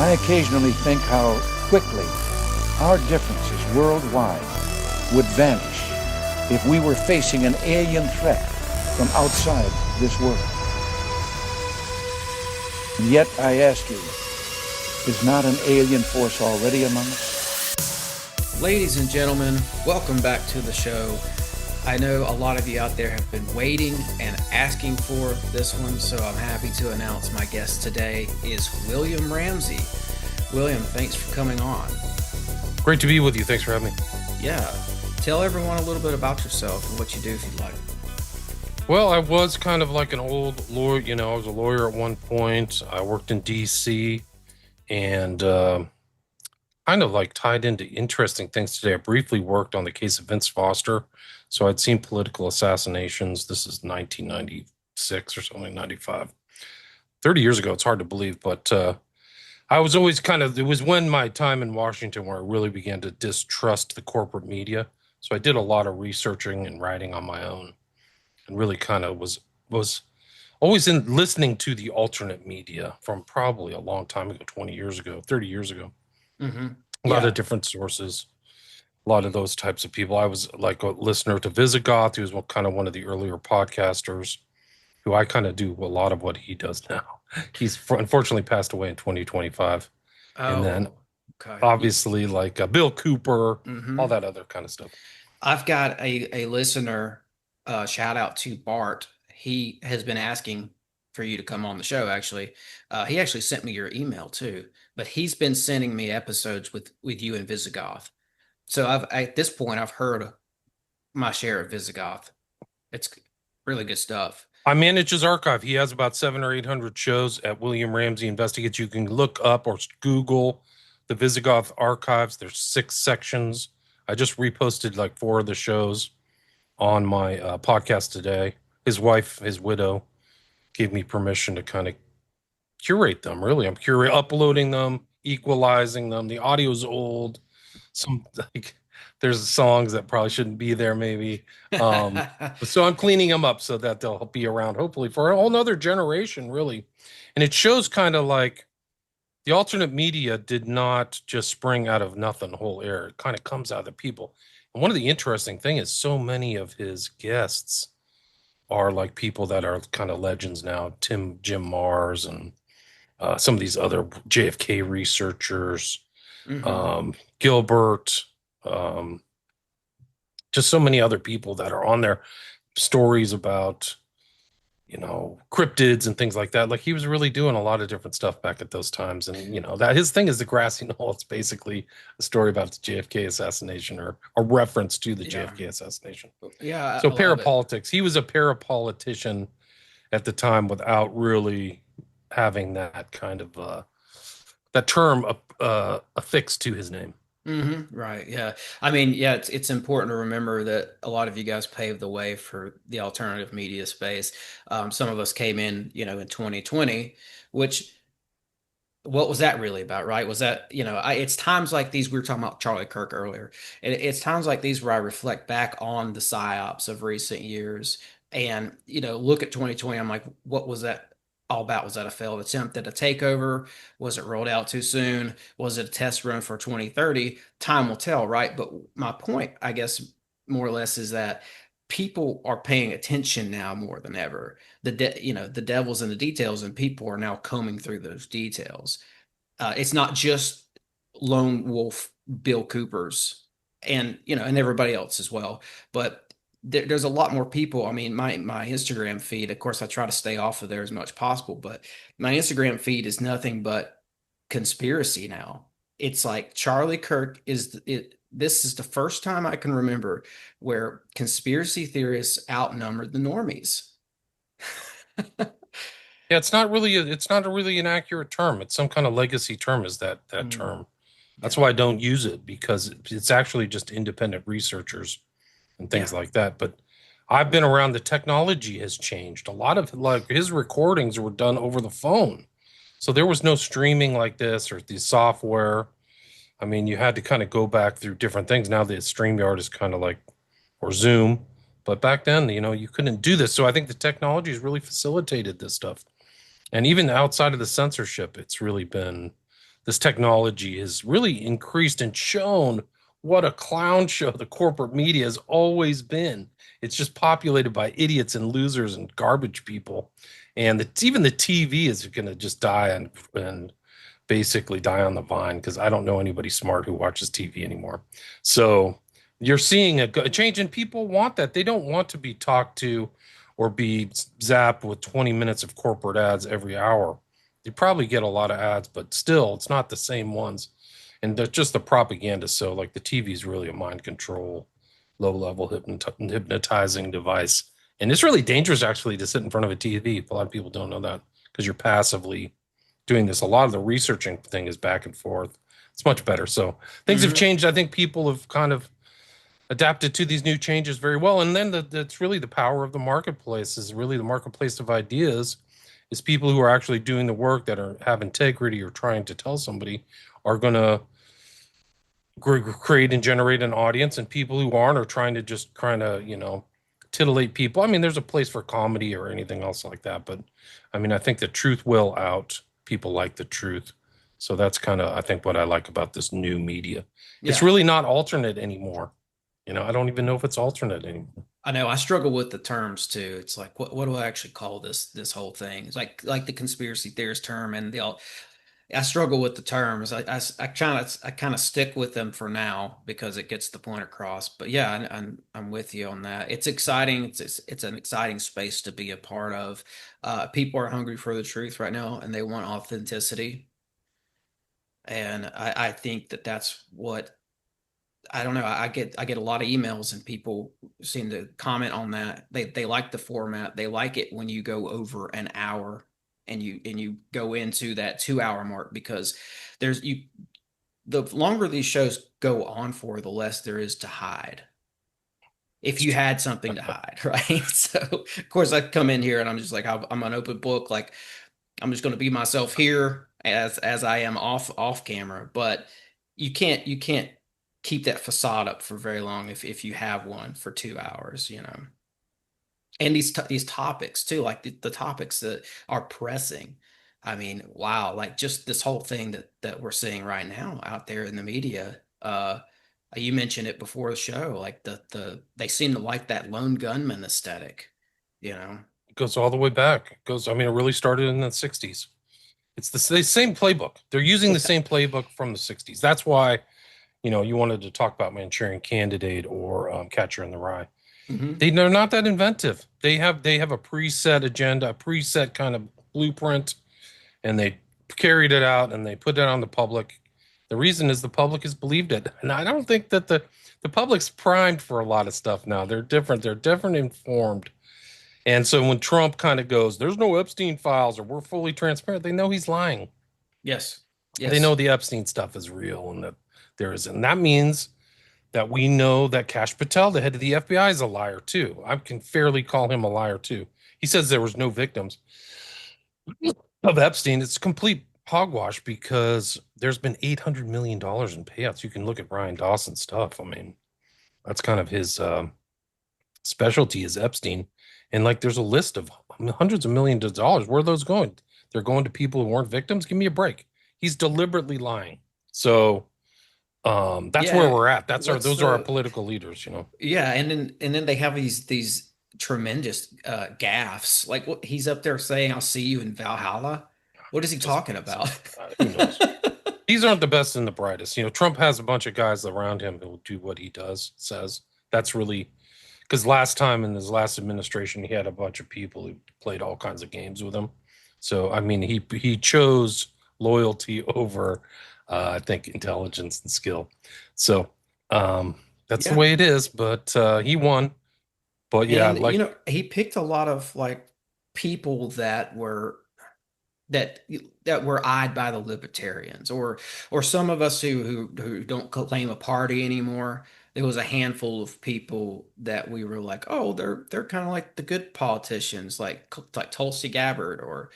I occasionally think how quickly our differences worldwide would vanish if we were facing an alien threat from outside this world. And yet, I ask you, is not an alien force already among us? Ladies and gentlemen, welcome back to the show. I know a lot of you out there have been waiting and asking for this one, so I'm happy to announce my guest today is William Ramsey. William, thanks for coming on. Great to be with you. Thanks for having me. Yeah. Tell everyone a little bit about yourself and what you do if you'd like. Well, I was kind of like an old lawyer. You know, I was a lawyer at one point. I worked in D.C. and kind of like tied into interesting things today. I briefly worked on the case of Vince Foster. So I'd seen political assassinations. This is 1996 or something, 95. 30 years ago. It's hard to believe, but I was always it was when my time in Washington where I really began to distrust the corporate media. So I did a lot of researching and writing on my own and really kind of was always in listening to the alternate media from probably a long time ago, 20 years ago, 30 years ago. Mm-hmm. A lot of different sources. A lot of those types of people. I was like a listener to Visigoth, who was kind of one of the earlier podcasters, who I kind of do a lot of what he does now. He's unfortunately passed away in 2025. And then obviously like Bill Cooper, all that other kind of stuff. I've got a listener, shout out to Bart. He has been asking for you to come on the show, actually. He actually sent me your email too, but he's been sending me episodes with you and Visigoth. So at this point, I've heard my share of Visigoth. It's really good stuff. I manage his archive. He has about 700 or 800 shows at William Ramsey Investigates. You can look up or Google the Visigoth archives. There's 6 sections. I just reposted like 4 of the shows on my podcast today. His wife, his widow, gave me permission to kind of curate them. Really, I'm uploading them, equalizing them. The audio's old. Some like there's songs that probably shouldn't be there maybe. So I'm cleaning them up so that they'll be around hopefully for a whole nother generation, really. And it shows kind of like the alternate media did not just spring out of nothing, whole air. It kind of comes out of the people. And one of the interesting thing is so many of his guests are like people that are kind of legends now. Jim Mars and some of these other JFK researchers. Gilbert, just so many other people that are on there, stories about, you know, cryptids and things like that. Like he was really doing a lot of different stuff back at those times. And, you know, that his thing is the grassy knoll. It's basically a story about the JFK assassination or a reference to the JFK assassination. Yeah. So parapolitics, he was a parapolitician at the time without really having that kind of, that term affixed to his name. Right. Yeah. I mean, yeah, it's important to remember that a lot of you guys paved the way for the alternative media space. Some of us came in, you know, in 2020, which what was that really about, right? Was that, you know, it's times like these, we were talking about Charlie Kirk earlier. It's times like these where I reflect back on the psyops of recent years and, you know, look at 2020. I'm like, what was that all about? Was that a failed attempt at a takeover? Was it rolled out too soon? Was it a test run for 2030? Time will tell, right? But my point, I guess, more or less is that people are paying attention now more than ever. The devil's in the details, and people are now combing through those details. It's not just lone wolf Bill Coopers and, you know, and everybody else as well, but there's a lot more people. I mean, my Instagram feed, of course, I try to stay off of there as much as possible, but my Instagram feed is nothing but conspiracy now. It's like Charlie Kirk this is the first time I can remember where conspiracy theorists outnumbered the normies. Yeah, it's not really an accurate term. It's some kind of legacy term is that term. That's why I don't use it, because it's actually just independent researchers and things like that. But I've been around, the technology has changed. A lot of like his recordings were done over the phone. So there was no streaming like this or the software. I mean, you had to kind of go back through different things. Now the StreamYard is kind of like, or Zoom. But back then, you know, you couldn't do this. So I think the technology has really facilitated this stuff. And even outside of the censorship, it's really been this technology has really increased and shown what a clown show the corporate media has always been. It's just populated by idiots and losers and garbage people. And even the TV is going to just die and basically die on the vine because I don't know anybody smart who watches TV anymore. So you're seeing a change, and people want that. They don't want to be talked to or be zapped with 20 minutes of corporate ads every hour. You probably get a lot of ads, but still, it's not the same ones. And they're just the propaganda. So, like, the TV is really a mind control, low level hypnotizing device. And it's really dangerous, actually, to sit in front of a TV. A lot of people don't know that because you're passively doing this. A lot of the researching thing is back and forth. It's much better. So things have changed. I think people have kind of adapted to these new changes very well. And then that's really the power of the marketplace, is really the marketplace of ideas, is people who are actually doing the work, that have integrity or trying to tell somebody, are going to create and generate an audience, and people who aren't are trying to just kind of, titillate people. I mean, there's a place for comedy or anything else like that, but I mean, I think the truth will out. People like the truth. So that's kind of, I think, what I like about this new media. It's Yeah. really not alternate anymore. I don't even know if it's alternate anymore. I know I struggle with the terms too. It's like, what do I actually call this whole thing? It's like the conspiracy theorist term and the all. I struggle with the terms. I kind of stick with them for now because it gets the point across. But yeah, I'm with you on that. It's exciting. It's an exciting space to be a part of. People are hungry for the truth right now, and they want authenticity. And I think that's what, I don't know. I get a lot of emails, and people seem to comment on that. They like the format. They like it when you go over an hour and you go into that 2 hour mark, because there's you the longer these shows go on for, the less there is to hide. If you had something to hide, right? So of course I come in here and I'm just like, I'm an open book. Like, I'm just going to be myself here as I am off camera. But you can't keep that facade up for very long if you have one for 2 hours. And these topics too, like the topics that are pressing. I mean, wow, like just this whole thing that we're seeing right now out there in the media. You mentioned it before the show, like they seem to like that lone gunman aesthetic, you know. It goes all the way back. I mean, it really started in the 60s. It's the same playbook. They're using the same playbook from the 60s. That's why, you wanted to talk about Manchurian Candidate or Catcher in the Rye. Hmm. They're not that inventive. They have a preset agenda, a preset kind of blueprint, and they carried it out and they put it on the public. The reason is the public has believed it, and I don't think that the public's primed for a lot of stuff now. They're different. They're different informed, and so when Trump kind of goes, "There's no Epstein files," or "We're fully transparent," they know he's lying. Yes. They know Yes. the Epstein stuff is real and that there is, and that means that we know that Kash Patel, the head of the FBI, is a liar too. I can fairly call him a liar too. He says there was no victims of Epstein. It's complete hogwash because there's been $800 million in payouts. You can look at Ryan Dawson's stuff. I mean, that's kind of his specialty, is Epstein. And like, there's a list of hundreds of millions of dollars. Where are those going? They're going to people who weren't victims. Give me a break. He's deliberately lying. So that's where Yeah. we're at. What's Those are our political leaders. Yeah, and then they have these tremendous gaffes. Like, what he's up there saying, "I'll see you in Valhalla." What is he Doesn't talking make about? sense. Who knows? These aren't the best and the brightest. Trump has a bunch of guys around him who will do what he says. That's really because last time in his last administration, he had a bunch of people who played all kinds of games with him. So, I mean, he chose loyalty over, I think, intelligence and skill. So, that's the Yeah. way it is. But he won. But yeah, And like, he picked a lot of like people that that were eyed by the libertarians, or some of us who don't claim a party anymore. There was a handful of people that we were like, oh, they're kind of like the good politicians, like Tulsi Gabbard or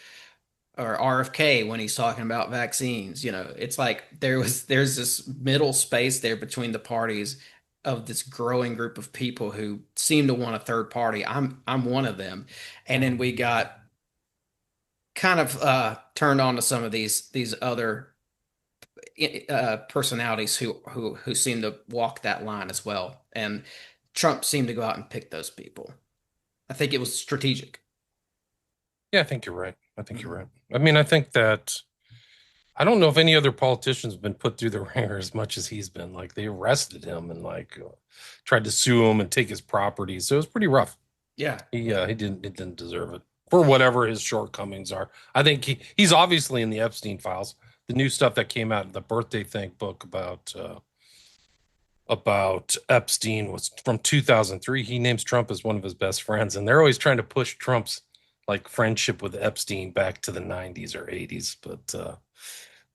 RFK when he's talking about vaccines. It's like there's this middle space there between the parties of this growing group of people who seem to want a third party. I'm one of them. And then we got kind of turned on to some of these other personalities who seem to walk that line as well. And Trump seemed to go out and pick those people. I think it was strategic. Yeah, I think you're right. I think you're Mhm. right. I mean, I think that I don't know if any other politician's been put through the ringer as much as he's been. Like they arrested him and like tried to sue him and take his property. So it was pretty rough. Yeah. He didn't deserve it for whatever his shortcomings are. I think he's obviously in the Epstein files. The new stuff that came out, the birthday thank book about Epstein was from 2003. He names Trump as one of his best friends, and they're always trying to push Trump's like friendship with Epstein back to the 90s or 80s, but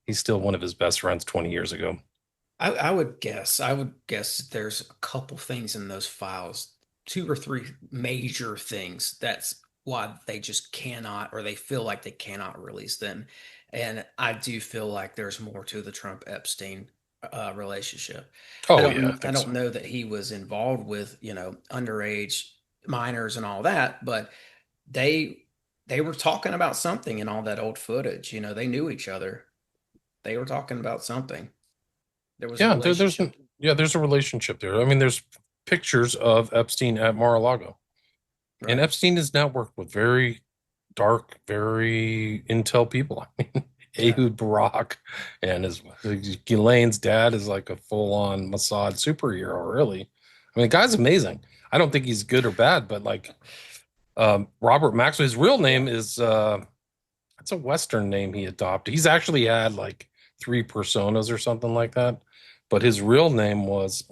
he's still one of his best friends 20 years ago. I would guess there's a couple things in those files, two or three major things. That's why they just cannot, or they feel like they cannot release them. And I do feel like there's more to the Trump Epstein relationship. Oh yeah, I I think so. don't know that he was involved with, underage minors and all that, but they they were talking about something in all that old footage. They knew each other. They were talking about something. There was a Yeah, there's relationship. yeah, there's a relationship there. I mean, there's pictures of Epstein at Mar-a-Lago, and Right. Epstein has networked with very dark, very intel people. I mean, Yeah. Ehud Barak and his Ghislaine's dad is like a full-on Mossad superhero, really. I mean, the guy's amazing. I don't think he's good or bad, but like Robert Maxwell, his real name is it's a Western name he adopted. He's actually had like three personas or something like that, but his real name was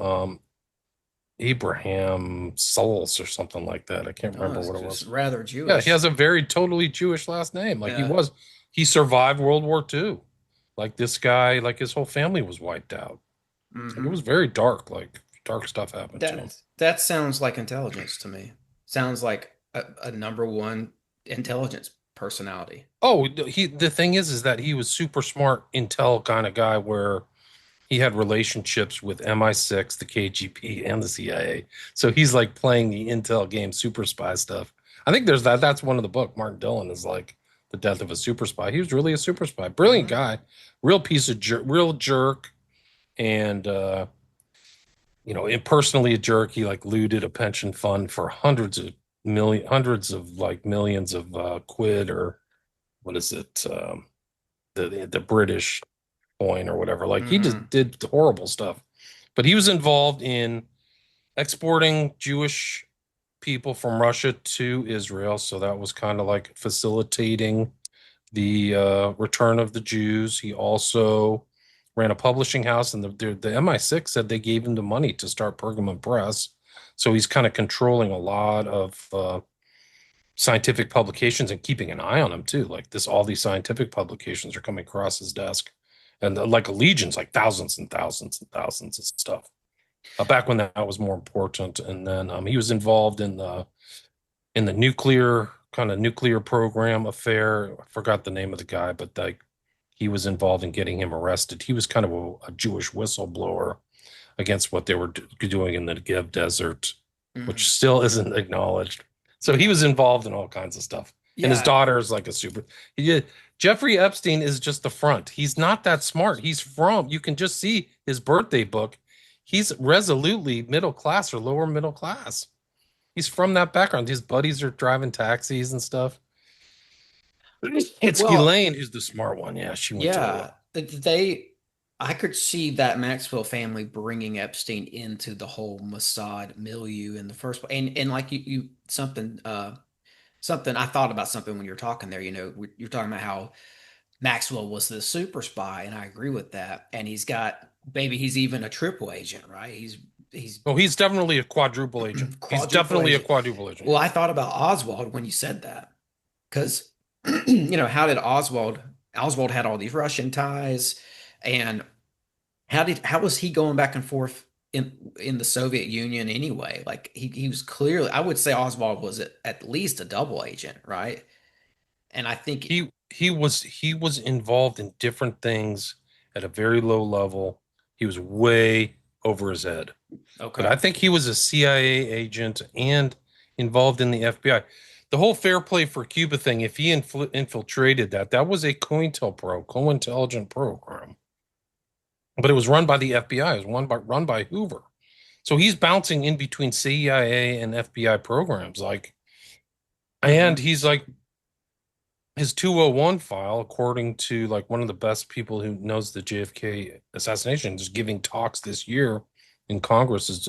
Abraham Souls or something like that. I can't Oh, remember it's what it just was. rather Yeah, he Jewish. has a very totally Jewish last name. Like Yeah. he survived World War II. Like this guy, like his whole family was wiped out. Like it Hmm. was very dark. Like dark stuff happened to him. That sounds like intelligence to me. Sounds like a number one intelligence personality. Oh, the thing is that he was super smart intel kind of guy where he had relationships with MI6, the KGB, and the CIA. So he's like playing the intel game, super spy stuff. I think there's that. That's one of the book. Martin Dillon is like the death of a super spy. He was really a super spy, brilliant Hmm. guy, real piece of real jerk, and personally a jerk. He like looted a pension fund for hundreds of like millions of quid or what is it? The British coin or whatever. Like he just Hmm. did horrible stuff. But he was involved in exporting Jewish people from Russia to Israel. So that was kind of like facilitating the return of the Jews. He also ran a publishing house, and the MI6 said they gave him the money to start Pergamon Press. So he's kind of controlling a lot of scientific publications and keeping an eye on them too. Like all these scientific publications are coming across his desk, and like legions, like thousands and thousands and thousands of stuff. Back when that was more important, and then he was involved in the nuclear program affair. I forgot the name of the guy, but like he was involved in getting him arrested. He was kind of a Jewish whistleblower against what they were doing in the Negev desert, which Hmm. still isn't acknowledged. So he was involved in all kinds of stuff. And his Yeah. daughter is like a super. He did, Jeffrey Epstein is just the front. He's not that smart. You can just see his birthday book. He's resolutely middle class or lower middle class. He's from that background. His buddies are driving taxis and stuff. It's Well, Ghislaine who's the smart one. Yeah, she went to yeah. I could see that Maxwell family bringing Epstein into the whole Mossad milieu in the first place. And like something I thought about something when you're talking there. You're talking about how Maxwell was the super spy, and I agree with that. And he's even a triple agent, right? He's Oh, he's definitely a quadruple agent. He's quadruple definitely a agent. quadruple agent. Well, Yeah. I thought about Oswald when you said that, because how did Oswald had all these Russian ties, and how was he going back and forth in the Soviet Union anyway? Like he was clearly, I would say Oswald was at least a double agent, right? And I think He was involved in different things at a very low level. He was way over his head. But okay. I think he was a CIA agent and involved in the FBI. The whole Fair Play for Cuba thing, if he infiltrated that was a COINTELPRO, co-intelligent program. but it was run by the FBI. It was run by Hoover. So he's bouncing in between CIA and FBI programs, like, and Mm-hmm. he's like his 201 file, according to like one of the best people who knows the JFK assassination, is giving talks this year in Congress, is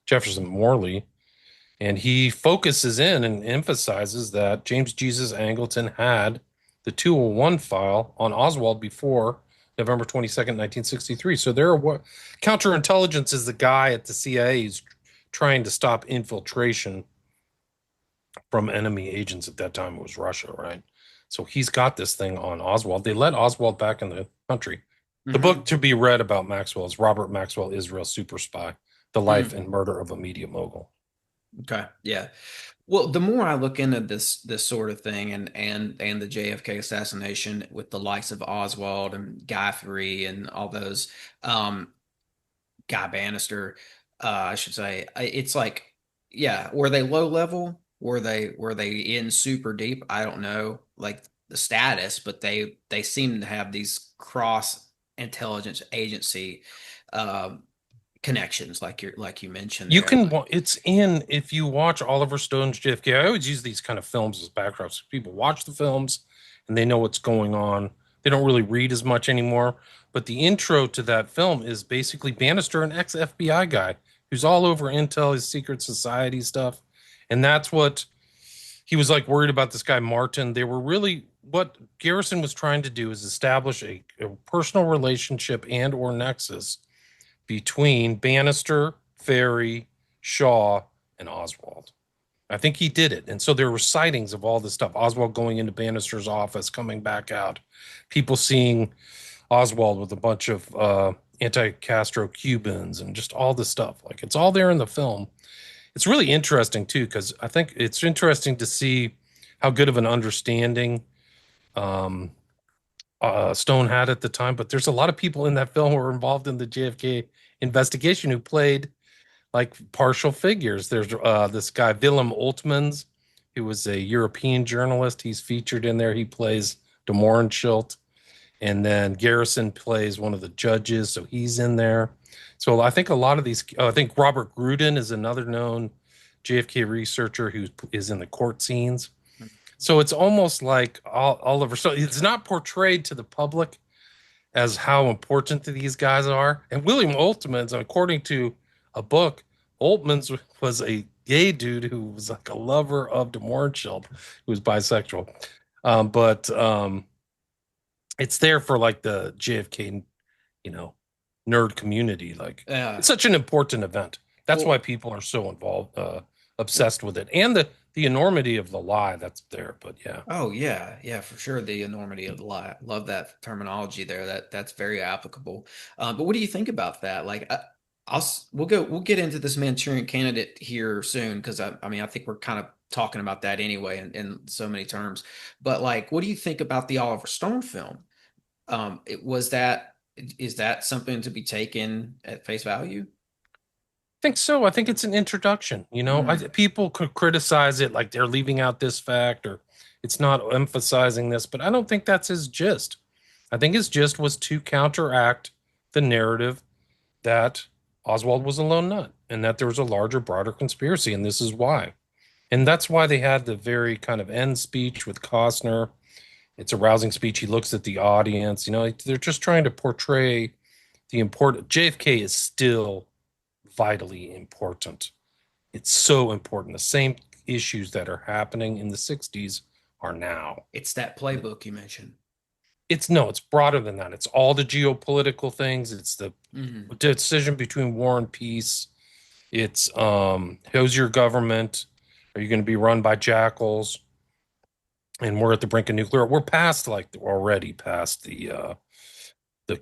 Jefferson Morley, and he focuses in and emphasizes that James Jesus Angleton had the 201 file on Oswald before November 22nd, 1963. So there are what counterintelligence is the guy at the CIA who's trying to stop infiltration from enemy agents. At that time it was Russia, right? So he's got this thing on Oswald. They let Oswald back in the country. The Mm-hmm. book to be read about Maxwell is Robert Maxwell, Israel Super Spy: The Life Mm. and Murder of a Media Mogul. Okay. Yeah. Well, the more I look into this sort of thing and the JFK assassination with the likes of Oswald and Guthrie and all those, um, Guy Bannister, I should say, it's like, yeah, were they low level? Were they in super deep? I don't know, like the status, but they seem to have these cross intelligence agency um, connections, like you mentioned You there. can, it's in, if you watch Oliver Stone's JFK, I always use these kind of films as backdrops. People watch the films and they know what's going on. They don't really read as much anymore. But the intro to that film is basically Bannister, an ex FBI guy who's all over Intel, his secret society stuff. And that's what he was like worried about, this guy Martin. They were really, what Garrison was trying to do is establish a personal relationship and or nexus between Bannister, Ferry, Shaw, and Oswald. I think he did it. And so there were sightings of all this stuff. Oswald going into Bannister's office, coming back out, people seeing Oswald with a bunch of anti-Castro Cubans and just all this stuff. Like, it's all there in the film. It's really interesting too, because I think it's interesting to see how good of an understanding um, Stone had at the time. But there's a lot of people in that film who were involved in the JFK investigation who played like partial figures. There's this guy Willem Oltmans, who was a European journalist. He's featured in there. He plays de Mohrenschildt, and then Garrison plays one of the judges, so he's in there. So I think a lot of these. I think Robert Grudin is another known JFK researcher who is in the court scenes. So it's almost like Oliver. So it's not portrayed to the public as how important these guys are. And William Oltmans, according to a book, Oltmans was a gay dude who was like a lover of de Mohrenschildt, who was bisexual. But it's there for like the JFK, you know, nerd community. Like, Yeah. it's such an important event. That's Well, why people are so involved, obsessed with it, and the enormity of the lie that's there. But yeah. oh yeah, yeah, for sure. The enormity of the lie. Love that terminology there. That's very applicable. But what do you think about that? Like, we'll get into this Manchurian Candidate here soon because I mean I think we're kind of talking about that anyway in so many terms. But like, what do you think about the Oliver Stone film? Is that something to be taken at face value? Think so. I think it's an introduction. Mm, People could criticize it like they're leaving out this fact or it's not emphasizing this, but I don't think that's his gist. I think his gist was to counteract the narrative that Oswald was a lone nut and that there was a larger, broader conspiracy, and this is why. And that's why they had the very kind of end speech with Costner. It's a rousing speech. He looks at the audience. They're just trying to portray the important. JFK is still vitally important. It's so important. The same issues that are happening in the 60s are now. it's that playbook you mentioned. It's no, it's broader than that. It's all the geopolitical things. It's the Hmm. decision between war and peace. It's who's your government? Are you going to be run by jackals? And we're at the brink of nuclear. We're already past the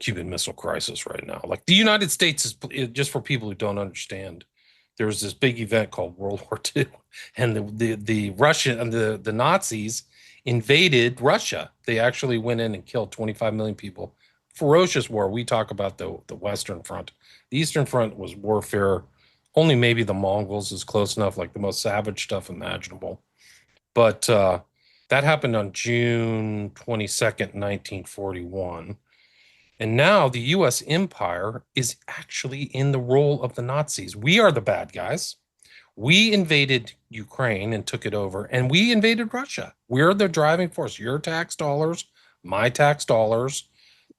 Cuban Missile Crisis right now. Like, the United States is, just for people who don't understand, there was this big event called World War II, and the Russian and the Nazis invaded Russia. They actually went in and killed 25 million people. Ferocious war. We talk about the Western Front. The Eastern Front was warfare. Only maybe the Mongols is close enough, like the most savage stuff imaginable. But that happened on June 22nd, 1941. And now the US empire is actually in the role of the Nazis. We are the bad guys. We invaded Ukraine and took it over, and we invaded Russia. We're the driving force. Your tax dollars, my tax dollars,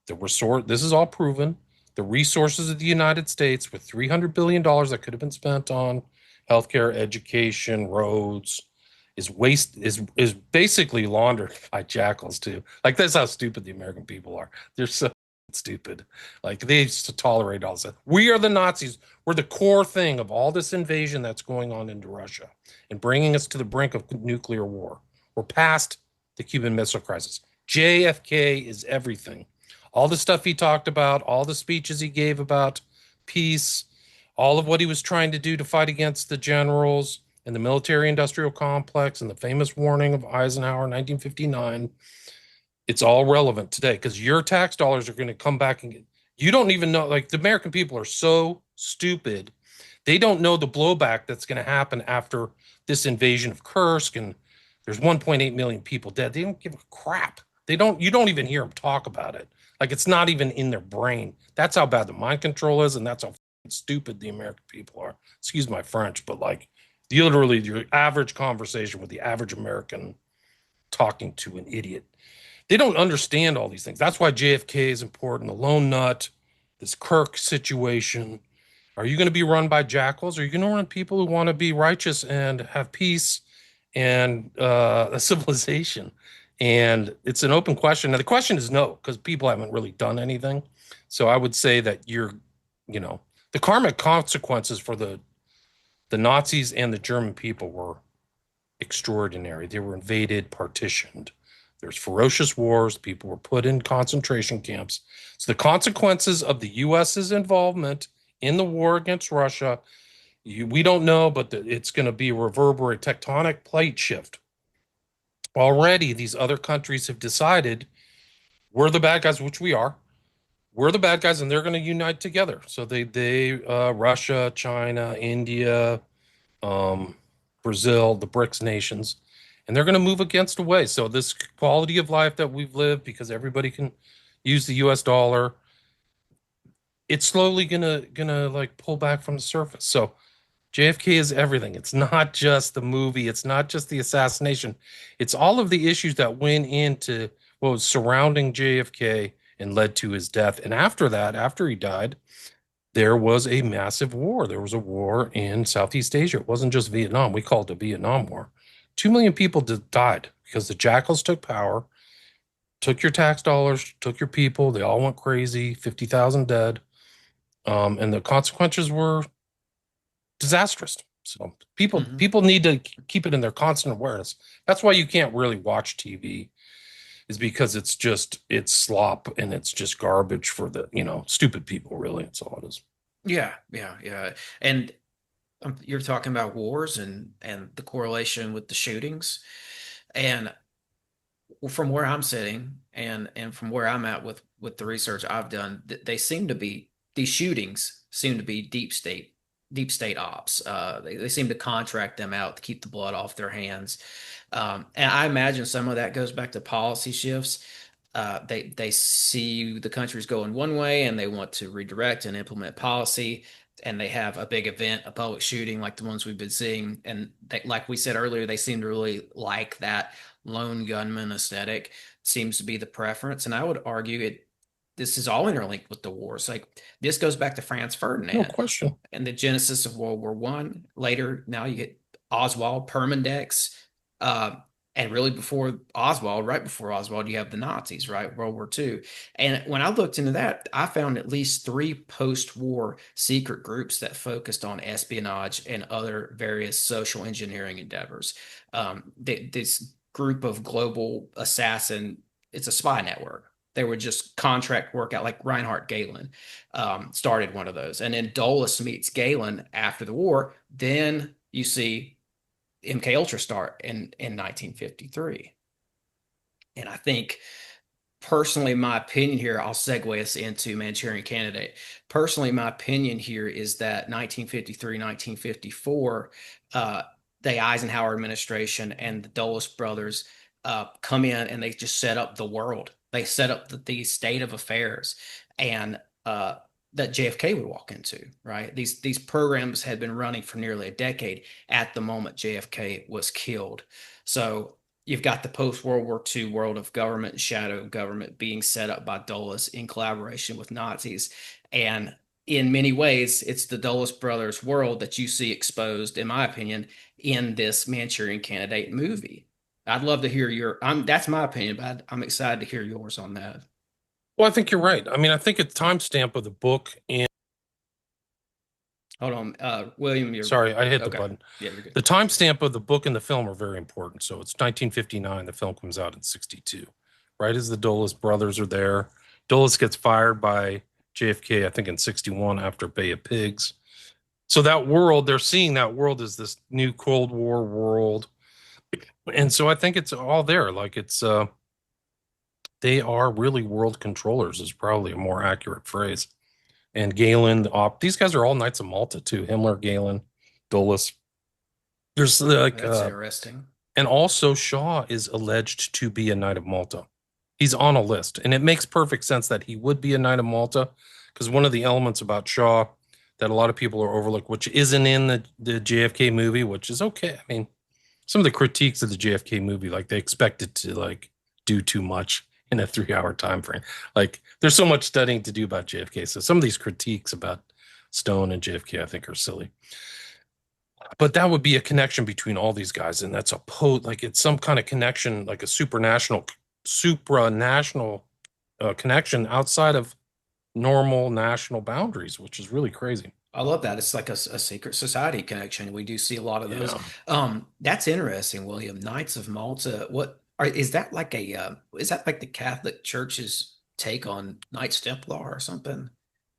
the resort. This is all proven. The resources of the United States with $300 billion that could have been spent on healthcare, education, roads, is basically laundered by jackals too. Like that's how stupid the American people are. They're so stupid. Like they used to tolerate all this. We are the Nazis. We're the core thing of all this invasion that's going on into Russia and bringing us to the brink of nuclear war. We're past the Cuban Missile Crisis. JFK is everything. All the stuff he talked about, all the speeches he gave about peace, all of what he was trying to do to fight against the generals and the military industrial complex and the famous warning of Eisenhower in 1959, it's all relevant today because your tax dollars are going to come back and you don't even know. Like the American people are so stupid. They don't know the blowback that's going to happen after this invasion of Kursk and there's 1.8 million people dead. They don't give a crap. You don't even hear them talk about it. Like it's not even in their brain. That's how bad the mind control is, and that's how stupid the American people are. Excuse my French, but like literally your average conversation with the average American talking to an idiot. They don't understand all these things. That's why JFK is important. The lone nut, this Kirk situation. Are you going to be run by jackals? Or are you going to run people who want to be righteous and have peace and a civilization? And it's an open question. Now, the question is no, because people haven't really done anything. So I would say that the karmic consequences for the Nazis and the German people were extraordinary. They were invaded, partitioned. There's ferocious wars. People were put in concentration camps. So the consequences of the US's involvement in the war against Russia, we don't know, but it's going to be a reverberate tectonic plate shift. Already, these other countries have decided we're the bad guys, which we are. We're the bad guys, and they're going to unite together. So Russia, China, India, Brazil, the BRICS nations, and they're going to move against a way. So this quality of life that we've lived, because everybody can use the U.S. dollar, it's slowly gonna like pull back from the surface. So JFK is everything. It's not just the movie. It's not just the assassination. It's all of the issues that went into what was surrounding JFK and led to his death. And after that, after he died, there was a massive war. There was a war in Southeast Asia. It wasn't just Vietnam. We called it the Vietnam War. 2 million people died because the jackals took power, took your tax dollars, took your people. They all went crazy, 50,000 dead. And the consequences were disastrous. So people need to keep it in their constant awareness. That's why you can't really watch TV, is because it's slop and it's just garbage for the stupid people. Really, that's all it is. Yeah, and you're talking about wars and the correlation with the shootings, and from where I'm sitting and from where I'm at with the research I've done, these shootings seem to be deep state ops. They seem to contract them out to keep the blood off their hands. And I imagine some of that goes back to policy shifts. They see the country's going one way and they want to redirect and implement policy. And they have a big event, a public shooting like the ones we've been seeing. And like we said earlier, they seem to really like that lone gunman aesthetic. Seems to be the preference. And I would argue this is all interlinked with the wars. Like this goes back to Franz No Ferdinand question. and the genesis of World War One. Later, now you get Oswald, Permindex, uh, and really before Oswald, right before Oswald, you have the Nazis, right? World War II. And when I looked into that, I found at least three post-war secret groups that focused on espionage and other various social engineering endeavors. This group of global assassin, it's a spy network. They would just contract work out, like Reinhard Gehlen started one of those. And then Dulles meets Gehlen after the war. Then you see MK Ultra start in 1953. And I think personally, my opinion here, I'll segue us into Manchurian Candidate. Personally, my opinion here is that 1953, 1954, the Eisenhower administration and the Dulles brothers come in and they just set up the world. They set up the state of affairs. and that JFK would walk into, right? These programs had been running for nearly a decade at the moment JFK was killed. So you've got the post-World War II world of government and shadow government being set up by Dulles in collaboration with Nazis. And in many ways, it's the Dulles brothers world that you see exposed, in my opinion, in this Manchurian Candidate movie. I'd love to hear that's my opinion, but I'm excited to hear yours on that. Well, I think you're right. I mean, I think a timestamp of the book and Hold on, William, you're sorry, I hit the okay. button. Yeah, you're good. The timestamp of the book and the film are very important. So it's 1959. The film comes out in 62, right as the Dulles brothers are there. Dulles gets fired by JFK, I think, in 61 after Bay of Pigs. So that world, they're seeing that world as this new Cold War world. And so I think it's all there. Like they are really world controllers is probably a more accurate phrase. And Galen, these guys are all Knights of Malta too. Himmler, Galen, Dulles. There's like, That's interesting. and also Shaw is alleged to be a Knight of Malta. He's on a list, and it makes perfect sense that he would be a Knight of Malta because one of the elements about Shaw that a lot of people are overlooked, which isn't in the JFK movie, which is okay. I mean, some of the critiques of the JFK movie, like they expected to like do too much in a 3-hour time frame. Like there's so much studying to do about JFK. So some of these critiques about Stone and JFK, I think, are silly. But that would be a connection between all these guys, and that's like it's some kind of connection, like a supranational connection outside of normal national boundaries, which is really crazy. I love that. It's like a secret society connection. We do see a lot of those. Yeah. That's interesting, William. Knights of Malta. Is that like is that like the Catholic Church's take on Knights Templar or something?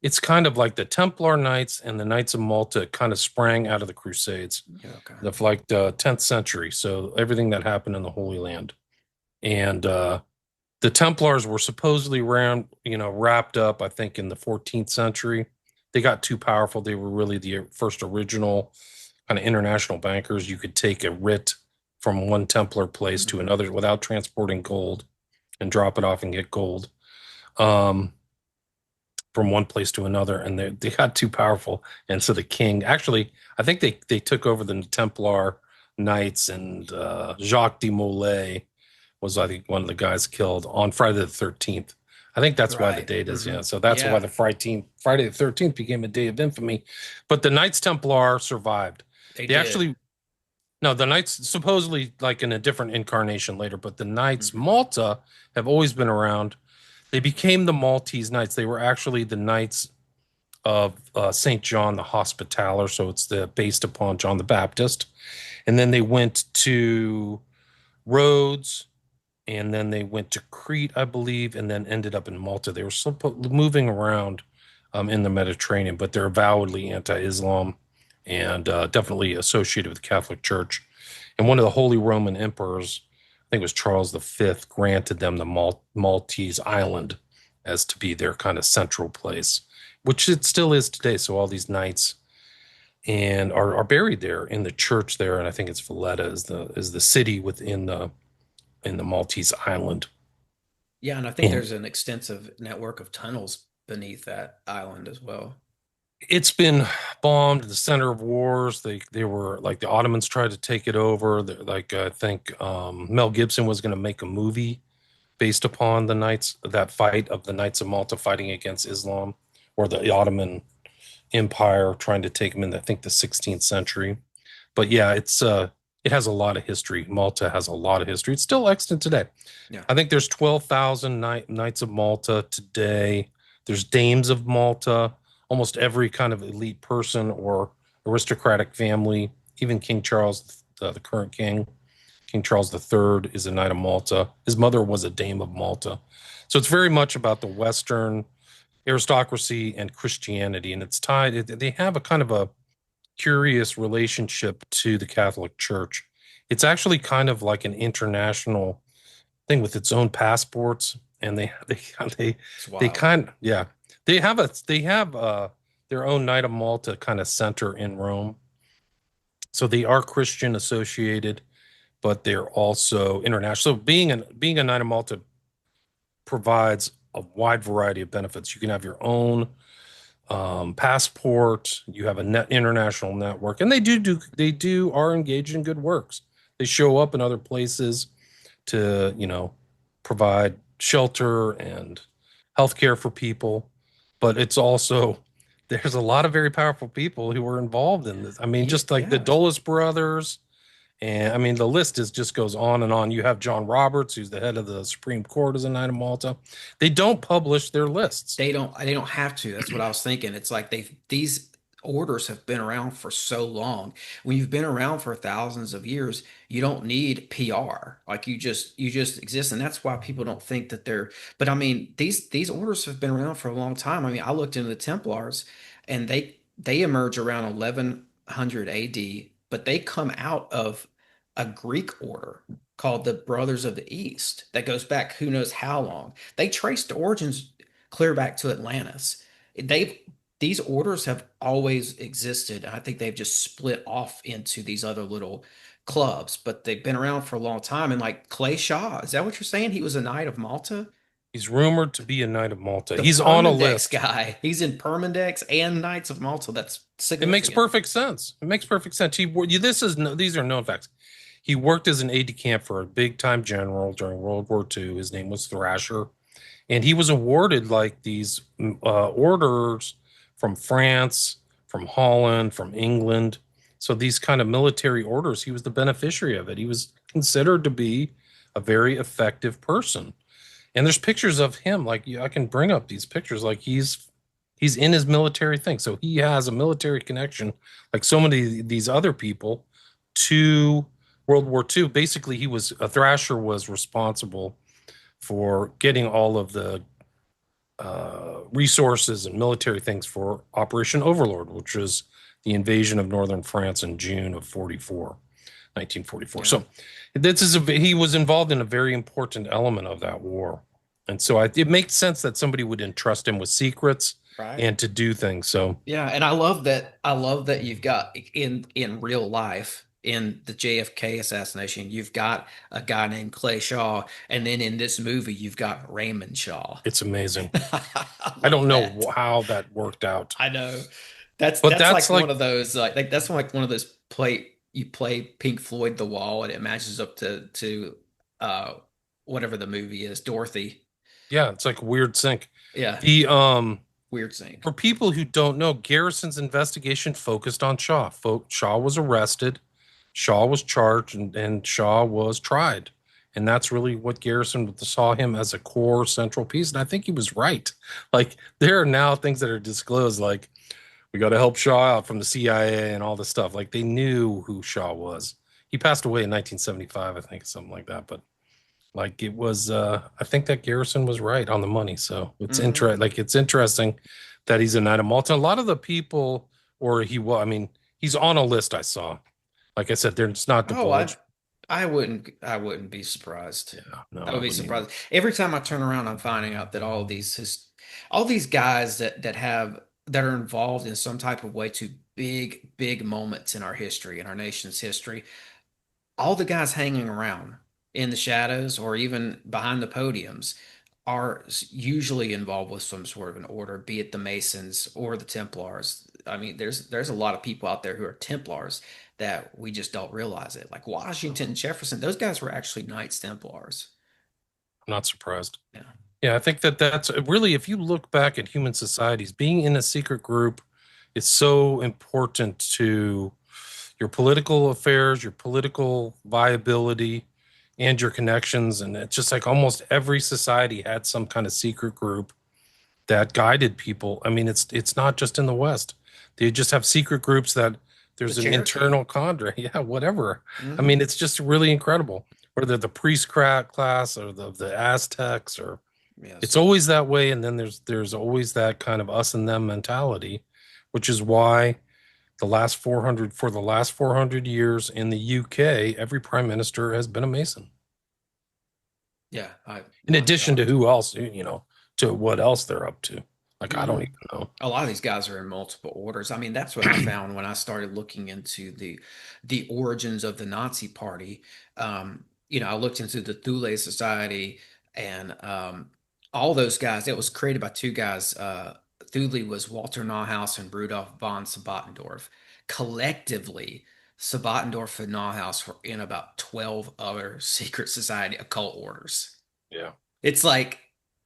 It's kind of like the Templar Knights and the Knights of Malta kind of sprang out of the Crusades, Okay. of like the 10th century. So everything that happened in the Holy Land, and the Templars were supposedly wrapped up, I think, in the 14th century. They got too powerful. They were really the first original kind of international bankers. You could take a writ from one Templar place to another without transporting gold and drop it off and get gold from one place to another. And they got too powerful. And so the king, actually, I think they took over the Templar Knights, and Jacques de Molay was, I think, one of the guys killed on Friday the 13th. I think that's why the date is, yeah. So that's why the Friday the 13th became a day of infamy. But the Knights Templar survived. They actually, no, the Knights supposedly like in a different incarnation later, but the Knights Malta have always been around. They became the Maltese Knights. They were actually the Knights of St. John the Hospitaller. So it's based upon John the Baptist. And then they went to Rhodes, and then they went to Crete, I believe, and then ended up in Malta. They were moving around in the Mediterranean, but they're avowedly anti-Islam and definitely associated with the Catholic Church. And one of the Holy Roman Emperors, I think it was Charles V, granted them the Maltese island as to be their kind of central place, which it still is today. So all these knights and are buried there in the church there, and I think it's Valletta is the city within the Maltese island. Yeah, and I think there's an extensive network of tunnels beneath that island as well. It's been bombed, the center of wars. They were like the Ottomans tried to take it over. Like I think Mel Gibson was going to make a movie based upon that fight of the Knights of Malta fighting against Islam or the Ottoman Empire trying to take them in, I think, the 16th century. But yeah, it has a lot of history. Malta has a lot of history. It's still extant today. Yeah. I think there's 12,000 Knights of Malta today. There's Dames of Malta. Almost every kind of elite person or aristocratic family, even King Charles, the current king, King Charles III, is a Knight of Malta. His mother was a Dame of Malta. So it's very much about the Western aristocracy and Christianity, and it's tied. They have a kind of a curious relationship to the Catholic Church. It's actually kind of like an international thing with its own passports, and they have their own Knight of Malta kind of center in Rome. So they are Christian associated, but they're also international. So being a Knight of Malta provides a wide variety of benefits. You can have your own passport. You have a net international network, and they are engaged in good works. They show up in other places to, provide shelter and healthcare for people. But it's also there's a lot of very powerful people who were involved in this. I mean, just like the Yeah. Dulles brothers, and I mean, the list is just goes on and on. You have John Roberts, who's the head of the Supreme Court as a Knight of Malta. They don't publish their lists. They don't have to. That's what I was thinking. It's like these orders have been around for so long. When you've been around for thousands of years, you don't need PR. Like you just exist. And that's why people don't think that they're, but I mean, these orders have been around for a long time. I mean, I looked into the Templars and they emerge around 1100 AD, but they come out of a Greek order called the Brothers of the East that goes back who knows how long. They trace the origins clear back to Atlantis. They've these orders have always existed. I think they've just split off into these other little clubs, but they've been around for a long time. And like Clay Shaw, is that what you're saying? He was a Knight of Malta? He's rumored to be a Knight of Malta. The He's on a Permindex list. guy. He's in Permindex and Knights of Malta. That's It makes significant. perfect sense. It makes perfect sense. These are known facts. He worked as an aide-de-camp for a big-time general during World War II. His name was Thrasher, and he was awarded like these orders from France, from Holland, from England. So these kind of military orders, he was the beneficiary of it. He was considered to be a very effective person. And there's pictures of him. Like I can bring up these pictures. Like he's in his military thing, so he has a military connection, like so many of these other people, to World War II. Basically, he was a Thrasher was responsible for getting all of the resources and military things for Operation Overlord, which was the invasion of northern France in June of 1944. Yeah. So he was involved in a very important element of that war. And so it makes sense that somebody would entrust him with secrets Right. and to do things. So Yeah, and I love that. I love that you've got in real life in the JFK assassination, you've got a guy named Clay Shaw, and then in this movie, you've got Raymond Shaw. it's amazing. I I don't love know that. how that worked out, I know. That's but that's that's like one like, of those like that's like one of those play Pink Floyd The Wall and it matches up to uh whatever the movie is, Dorothy. yeah, it's like a weird sync. Yeah, The weird sync. For people who don't know, Garrison's investigation focused on Shaw. Shaw was arrested, Shaw was charged, and Shaw was tried. And that's really what Garrison saw him as a core central piece. And I think he was right. Like, there are now things that are disclosed, like, we got to help Shaw out from the CIA and all this stuff. Like, they knew who Shaw was. He passed away in 1975, I think, something like that. But like it was, I think that Garrison was right on the money. So Hmm. it's interesting that he's a Knight of Malta. A lot of the people, or he will, I mean, he's on a list I saw. Like I said, they're it's not Oh, I divulged. I wouldn't be surprised. Yeah, no, I I would be wouldn't either. surprised. Every time I turn around, I'm finding out that all these guys that are involved in some type of way to big moments in our history, in our nation's history, all the guys hanging around in the shadows or even behind the podiums are usually involved with some sort of an order, be it the Masons or the Templars. I mean, there's a lot of people out there who are Templars that we just don't realize it. Like Washington, Jefferson, those guys were actually Knights Templars. I'm not surprised. Yeah. Yeah, I think that that's really, if you look back at human societies, being in a secret group is so important to your political affairs, your political viability, and your connections. And it's just like almost every society had some kind of secret group that guided people. I mean, it's not just in the West. They just have secret groups that The there's an Cherokee. internal cadre. Yeah, whatever. I Hmm. mean, it's just really incredible. Whether the priest class or the Aztecs, or it's Yes. always that way. And then there's always that kind of us and them mentality, which is why the last 400 years in the UK, every prime minister has been a Mason. Yeah. I'm In not addition to shocked. who else, to what else they're up to. Like, I don't Hmm. even know. A lot of these guys are in multiple orders. I mean, that's what I found when I started looking into the origins of the Nazi Party. I looked into the Thule Society and all those guys. It was created by two guys. Thule was Walter Neuhaus and Rudolf von Sabotendorf. Collectively, Sabotendorf and Neuhaus were in about 12 other secret society occult orders. Yeah. It's like,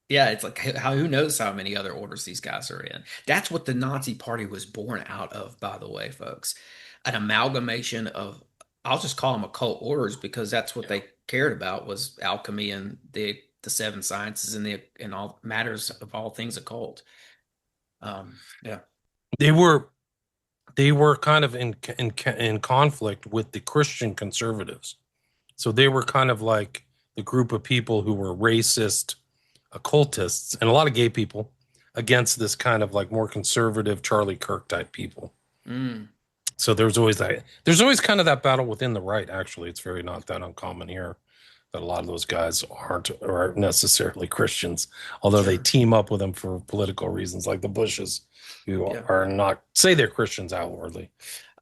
yeah, it's like how who knows how many other orders these guys are in. That's what the Nazi Party was born out of, by the way, folks. An amalgamation of, I'll just call them occult orders because that's what Yeah. they cared about was alchemy and the seven sciences and the and all matters of all things occult. Yeah. They were kind of in conflict with the Christian conservatives. So they were kind of like the group of people who were racist occultists and a lot of gay people against this kind of like more conservative Charlie Kirk type people. Mm. So there's always kind of that battle within the right. Actually, it's very not that uncommon here that a lot of those guys aren't necessarily Christians, although they Sure. team up with them for political reasons, like the Bushes, who Yeah. are not say they're Christians outwardly.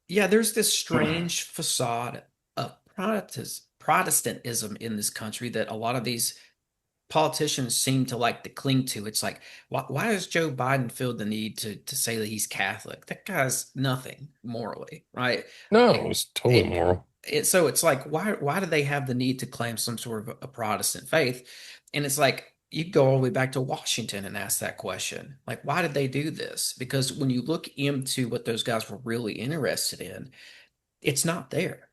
Yeah, there's this strange facade of Protestantism in this country that a lot of these politicians seem to like to cling to. It's like, why does Joe Biden feel the need to say that he's Catholic? That guy's nothing morally, right? No, It, it's totally moral. so it's like, why do they have the need to claim some sort of a Protestant faith? And it's like you go all the way back to Washington and ask that question. Like, why did they do this? Because when you look into what those guys were really interested in, it's not there.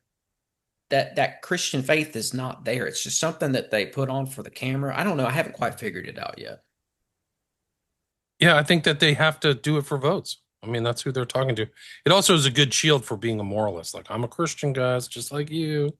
That Christian faith is not there. It's just something that they put on for the camera. I don't know. I haven't quite figured it out yet. Yeah, I think that they have to do it for votes. I mean, that's who they're talking to. It also is a good shield for being a moralist. Like, I'm a Christian, guys, just like you.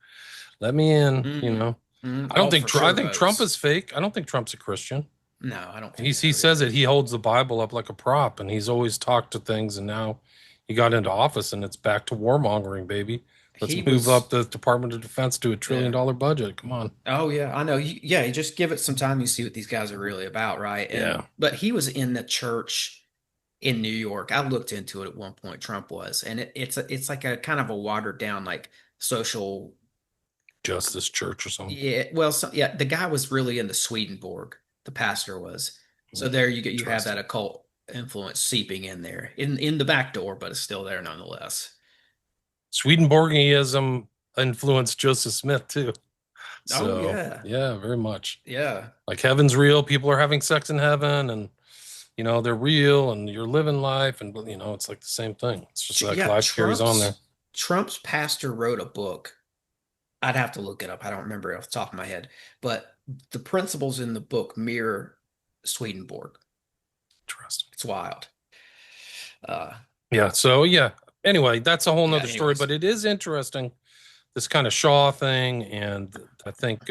Let me in, you Mm-hmm. know. Mm-hmm. I don't Oh, think for sure I think Trump votes. is fake. I don't think Trump's a Christian. No, I don't think He so says either. it. He holds the Bible up like a prop, and he's always talked to things. And now he got into office, and it's back to warmongering, baby. Let's He move up was, the Department of Defense to $1 trillion yeah. budget. Come on. Oh yeah, I know. Yeah, you just give it some time, you see what these guys are really about, right? And Yeah. but he was in the church in New York. I looked into it at one point. Trump was, and it's like a kind of a watered down like social. Justice Church or something. Yeah, well, yeah, the guy was really into Swedenborg. The pastor was. So there you have Trust. that occult influence seeping in there in the back door, but it's still there nonetheless. Swedenborgianism influenced Joseph Smith too. Oh So yeah, yeah, very much. yeah. Like heaven's real, people are having sex in heaven, and they're real, and you're living life, and it's like the same thing. It's just like Yeah, life carries on there. Trump's pastor wrote a book. I'd have to look it up. I don't remember it off the top of my head, but the principles in the book mirror Swedenborg. Interesting. It's wild. Uh, Yeah. So yeah. Anyway, that's a whole yeah. nother story, Anyways, but it is interesting, this kind of Shaw thing, and I think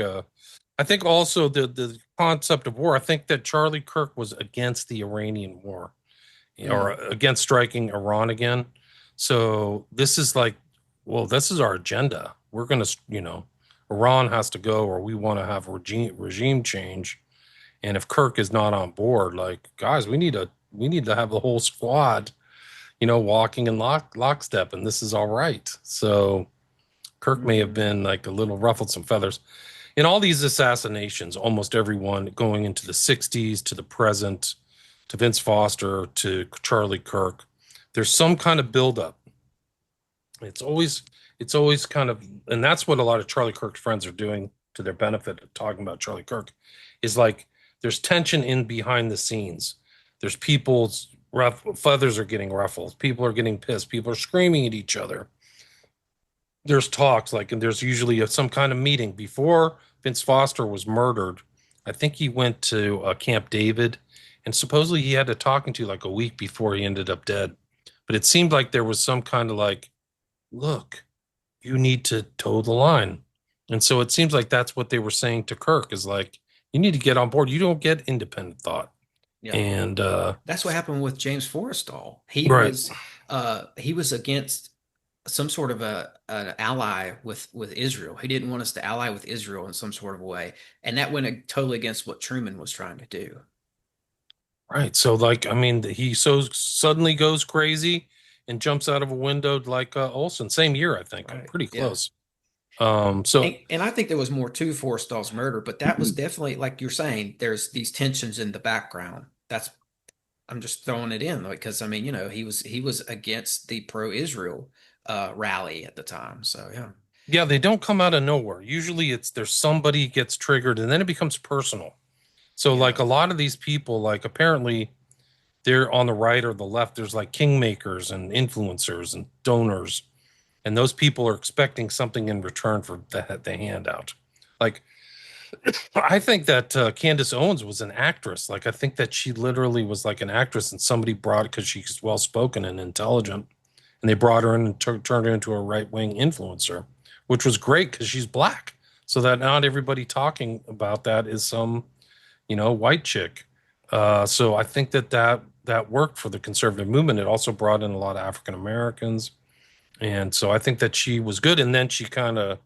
also the concept of war. I think that Charlie Kirk was against the Iranian war, or against striking Iran again. So this is like, well, this is our agenda. We're gonna, Iran has to go, or we want to have regime change. And if Kirk is not on board, like, guys, we need to have the whole squad, walking in lockstep, and this is all right. So Kirk may have been like a little ruffled some feathers. In all these assassinations, almost everyone going into the 60s to the present, to Vince Foster, to Charlie Kirk, there's some kind of buildup. It's always kind of, and that's what a lot of Charlie Kirk's friends are doing to their benefit, talking about Charlie Kirk, is like there's tension in behind the scenes. There's people's feathers are getting ruffled. People are getting pissed. People are screaming at each other. There's talks, like, and there's usually some kind of meeting before Vince Foster was murdered. I think he went to Camp David, and supposedly he had a talking to like a week before he ended up dead. But it seemed like there was some kind of like, look, you need to toe the line. And so it seems like that's what they were saying to Kirk, is like, you need to get on board. You don't get independent thought. yeah. And That's what happened with James Forrestal. right. He was against some sort of an ally with Israel. He didn't want us to ally with Israel in some sort of way, and that went totally against what Truman was trying to do. Right. So, like, I mean, he so suddenly goes crazy and jumps out of a window like Olson. Same year, I think. I'm Right. pretty Yeah. close. So And I think there was more to Forrestal's murder, but that was definitely like you're saying. There's these tensions in the background. That's I'm just throwing it in because I mean, he was against the pro-Israel rally at the time. So yeah. yeah, they don't come out of nowhere. Usually it's there's somebody gets triggered and then it becomes personal. So like Yeah. a lot of these people, like apparently they're on the right or the left, there's like kingmakers and influencers and donors, and those people are expecting something in return for the handout. Like I think that Candace Owens was an actress. Like I think that she literally was like an actress, and somebody brought because she's well spoken and intelligent, and they brought her in and turned her into a right wing influencer, which was great because she's black. So that not everybody talking about that is some, white chick. So I think that worked for the conservative movement. It also brought in a lot of African Americans, and so I think that she was good. And then she kind of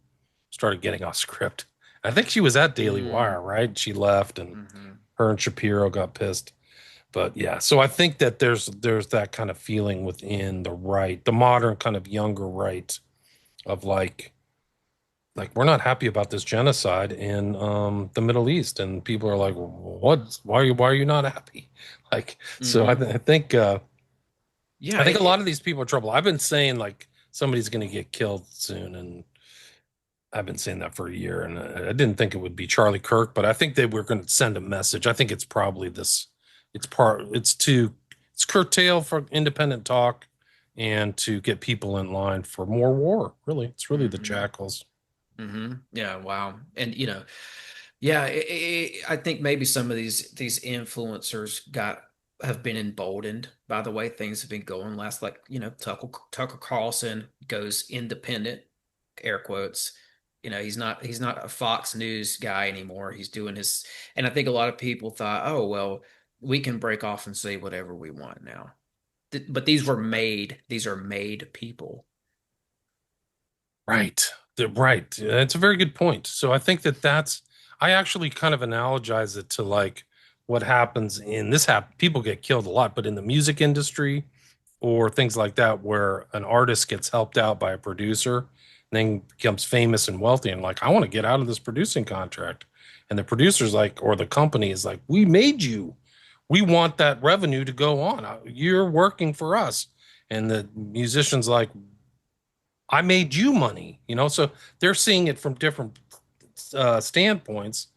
started getting off script. I think she was at Daily Mm, Wire, right? She left, and hmm. her and Shapiro got pissed. But yeah, so I think that there's that kind of feeling within the right, the modern kind of younger right of like we're not happy about this genocide in the Middle East, and people are like, what? Why are you not happy? Like, so I, Hmm. th- I think Yeah. I think a lot of these people are trouble. I've been saying like somebody's going to get killed soon, and I've been saying that for a year, and I didn't think it would be Charlie Kirk, but I think they were going to send a message. I think it's probably this. It's curtail for independent talk, and to get people in line for more war. Really, it's really the Hmm. jackals. Hmm. Yeah. Wow. And yeah, I think maybe some of these influencers got have been emboldened by the way things have been going. Last, like Tucker Carlson goes independent, air quotes. He's not a Fox News guy anymore. He's doing his, and I think a lot of people thought, oh well, we can break off and say whatever we want now. But these are made people. Right. Right. It's a very good point. So I think I actually kind of analogize it to like what happens in people get killed a lot, but in the music industry or things like that, where an artist gets helped out by a producer and then becomes famous and wealthy and like, I want to get out of this producing contract. And the producer's like, or the company is like, we made you. We want that revenue to go on. You're working for us. And the musician's like, I made you money. So they're seeing it from different standpoints,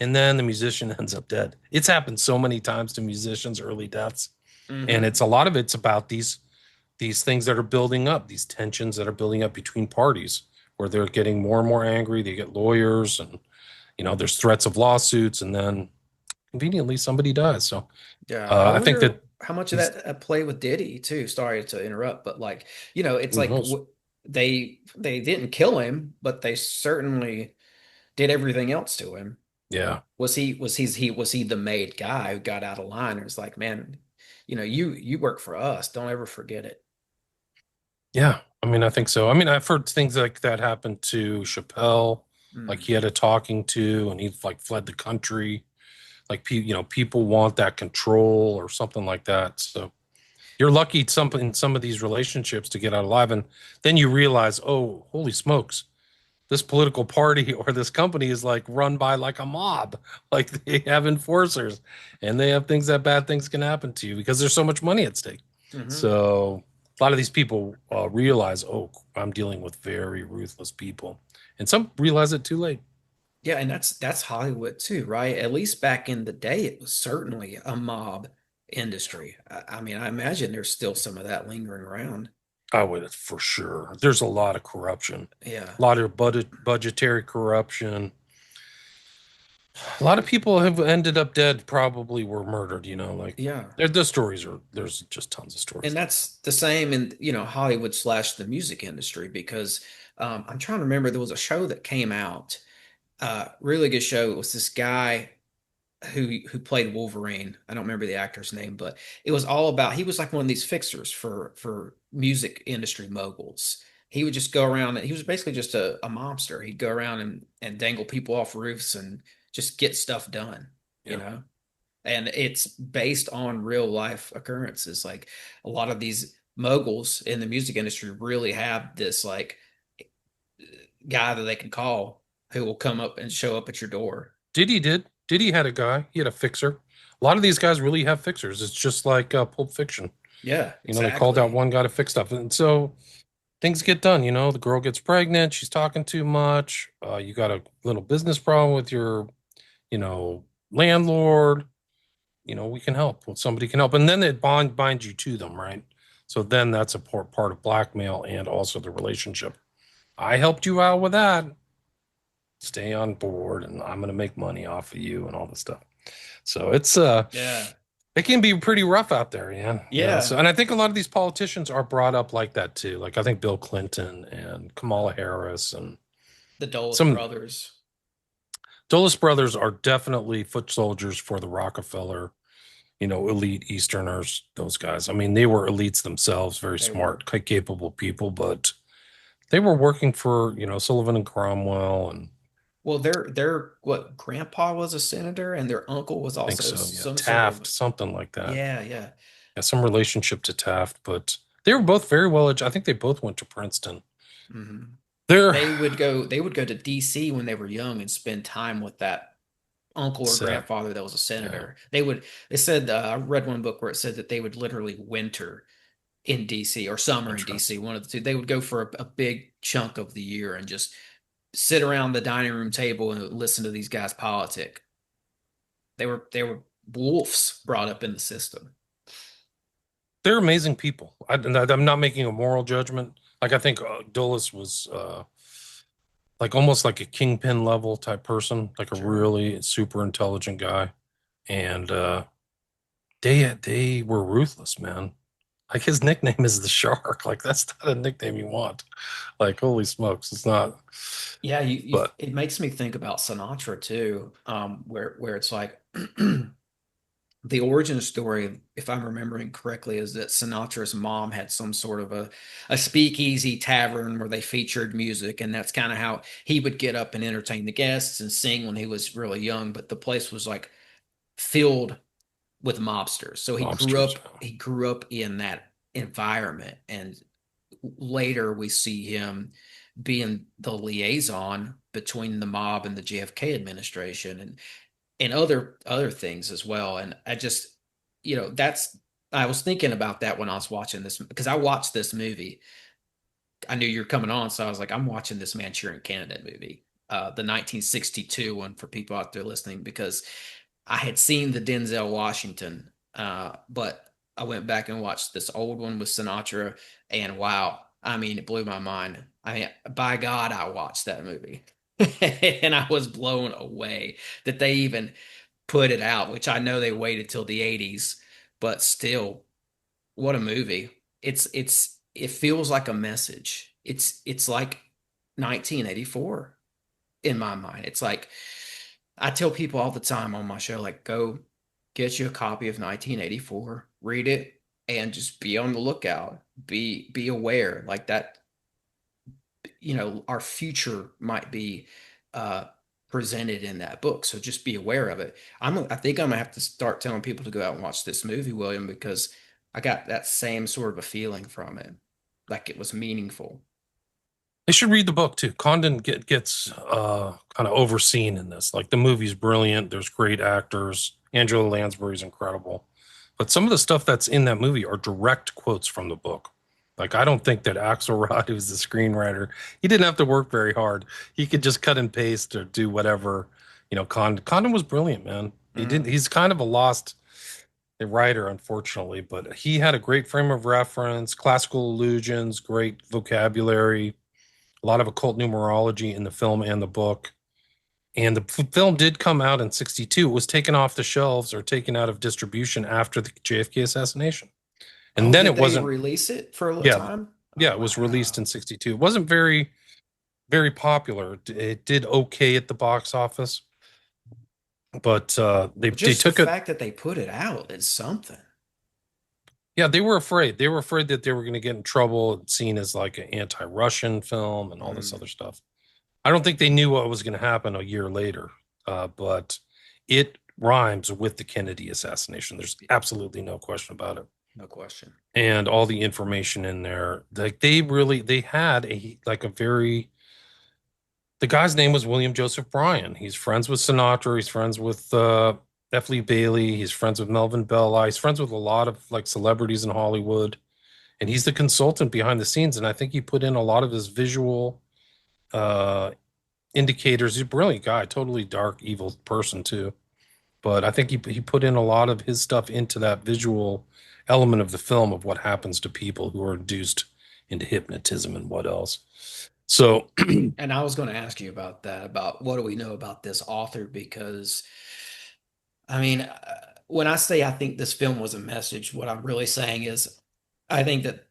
and then the musician ends up dead. It's happened so many times to musicians, early deaths, and Hmm. it's a lot of it's about these things that are building up, these tensions that are building up between parties, where they're getting more and more angry. They get lawyers, and there's threats of lawsuits, and then conveniently somebody dies. So Yeah, I I think wonder that how much of these that play with Diddy too. Sorry to interrupt, but like, it's who like knows. they didn't kill him, but they certainly did everything else to him. Yeah. Was he the made guy who got out of line and was like, man, you work for us. Don't ever forget it. Yeah, I mean, I think so. I mean, I've heard things like that happen to Chappelle, like Mm. he had a talking to, and he like fled the country. Like, people want that control or something like that. So you're lucky in some of these relationships to get out alive, and then you realize, oh, holy smokes, this political party or this company is like run by like a mob. Like they have enforcers, and they have things that bad things can happen to you because there's so much money at stake. Hmm. So a lot of these people realize, oh, I'm dealing with very ruthless people, and some realize it too late. Yeah, and that's Hollywood too, right? At least back in the day, it was certainly a mob industry. I mean, I imagine there's still some of that lingering around. I would for sure. There's a lot of corruption, Yeah. a lot of budgetary corruption. A lot of people have ended up dead, probably were murdered. Like Yeah. the stories are there's just tons of And stories. that's the same in, Hollywood slash the music industry because I'm trying to remember there was a show that came out, really good show. It was this guy who played Wolverine. I don't remember the actor's name, but it was all about he was like one of these fixers for music industry moguls. He would just go around and he was basically just a mobster. He'd go around and dangle people off roofs and just get stuff done, you Yeah. know? And it's based on real life occurrences. Like a lot of these moguls in the music industry really have this like guy that they can call who will come up and show up at your door. Diddy had a guy. He had a fixer. A lot of these guys really have fixers. It's just like Pulp Fiction. Yeah, They called out exactly. one guy to fix stuff, and so things get done. The girl gets pregnant. She's talking too much. You got a little business problem with your, you know, landlord. We can help. Well, somebody can help, and then it binds you to them, right? So then that's a part of blackmail and also the relationship. I helped you out with that. Stay on board, and I'm going to make money off of you and all this stuff. So Yeah. it can be pretty rough out there, yeah. Yeah. So, and I think a lot of these politicians are brought up like that too. Like I think Bill Clinton and Kamala Harris and The Dulles some brothers. Dulles brothers are definitely foot soldiers for the Rockefeller, elite Easterners, those guys. I mean, they were elites themselves, very They were. smart, quite capable people, but they were working for, Sullivan and Cromwell, and Well, their what grandpa was a senator and their uncle was I think also so, yeah. some sort of Taft, something like that. yeah, yeah. Yeah, some relationship to Taft, but they were both very well educated. I think they both went to Princeton. Hmm. They're They would go to DC when they were young and spend time with that uncle or set. grandfather that was a Yeah, senator. They said I read one book where it said that they would literally winter in DC or summer in DC, interesting. one of the two. They would go for a big chunk of the year and just sit around the dining room table and listen to these guys politic. They were wolves brought up in the system. They're amazing people. I'm not making a moral judgment. Like I think Dulles was like almost like a kingpin level type person, like a Sure. really super intelligent guy, and they were ruthless, man. Like his nickname is the Shark. Like that's not a nickname you want. Like holy smokes, it's not. Yeah, you But it makes me think about Sinatra too, where it's like the origin story, if I'm remembering correctly, is that Sinatra's mom had some sort of a speakeasy tavern where they featured music, and that's kind of how he would get up and entertain the guests and sing when he was really young. But the place was like filled with mobsters. So he grew mobsters. up he grew up in that environment, and later we see him being the liaison between the mob and the JFK administration and other things as well. And I just, that's I was thinking about that when I was watching this because I watched this movie. I knew you were coming on, so I was like, I'm watching this Manchurian Candidate movie, the 1962 one for people out there listening, because I had seen the Denzel Washington, but I went back and watched this old one with Sinatra, and wow, I mean, it blew my mind. I mean, by God, I watched that movie, and I was blown away that they even put it out, which I know they waited till the 80s, but still, what a movie. It feels like a message. It's like 1984 in my mind. It's like I tell people all the time on my show, like, go get you a copy of 1984, read it, and just be on the lookout. Be aware, like that. Our future might be uh, presented in that book, so just be aware of it. I think I'm gonna have to start telling people to go out and watch this movie, William, because I got that same sort of a feeling from it, like it was meaningful. They should read the book too. Condon gets kind of overseen in this. Like the movie's brilliant. There's great actors. Angela Lansbury's incredible. But some of the stuff that's in that movie are direct quotes from the book. Like I don't think that Axelrod, who's the screenwriter, he didn't have to work very hard. He could just cut and paste or do whatever. Condon was brilliant, man. He didn't. Mm. He's kind of a lost writer, unfortunately, but he had a great frame of reference, classical allusions, great vocabulary, a lot of occult numerology in the film and the book. And the film did come out in 62. It was taken off the shelves or taken out of distribution after the JFK assassination. And Oh, then did it they wasn't, release it for a little yeah, time? yeah, Oh, it was released wow. in 62. It wasn't very, very popular. It did okay at the box office, but they, Well, they just the took it. fact that they put it out is something. Yeah, they were afraid. They were afraid that they were going to get in trouble, seen as like an anti-Russian film and all this Mm. other stuff. I don't think they knew what was going to happen a year later, but it rhymes with the Kennedy assassination. There's absolutely no question about it. No question. And all the information in there, like they had a very The guy's name was William Joseph Bryan. He's friends with Sinatra. He's friends with F. Lee Bailey. He's friends with Melvin Belli. He's friends with a lot of like celebrities in Hollywood, and he's the consultant behind the scenes. And I think he put in a lot of his visual uh, indicators. He's a brilliant guy, totally dark, evil person too. But I think he put in a lot of his stuff into that visual element of the film of what happens to people who are induced into hypnotism and what else. So And I was going to ask you about that, about what do we know about this author? Because, I mean, when I say I think this film was a message, what I'm really saying is I think that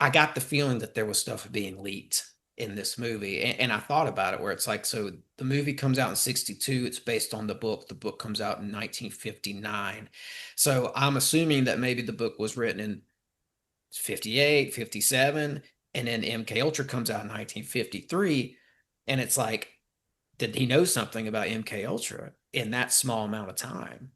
I got the feeling that there was stuff being leaked in this movie. And I thought about it where it's like, so the movie comes out in 62, it's based on the book. The book comes out in 1959. So I'm assuming that maybe the book was written in 58, 57, and then MK Ultra comes out in 1953. And it's like, did he know something about MK Ultra in that small amount of time?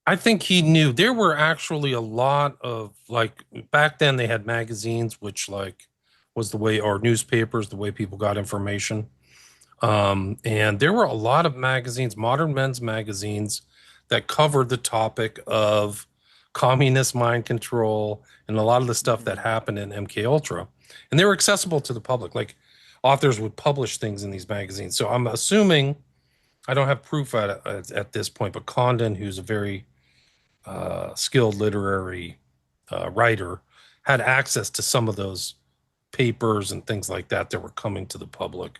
I think he knew there were actually a lot of like back then they had magazines, which like was the way, or newspapers, the way people got information. And there were a lot of magazines, modern men's magazines, that covered the topic of communist mind control and a lot of the stuff that Mhm. happened in MK Ultra. And they were accessible to the public. Like authors would publish things in these magazines. So I'm assuming I don't have proof at this point, but Condon, who's a very skilled literary writer, had access to some of those papers and things like that that were coming to the public.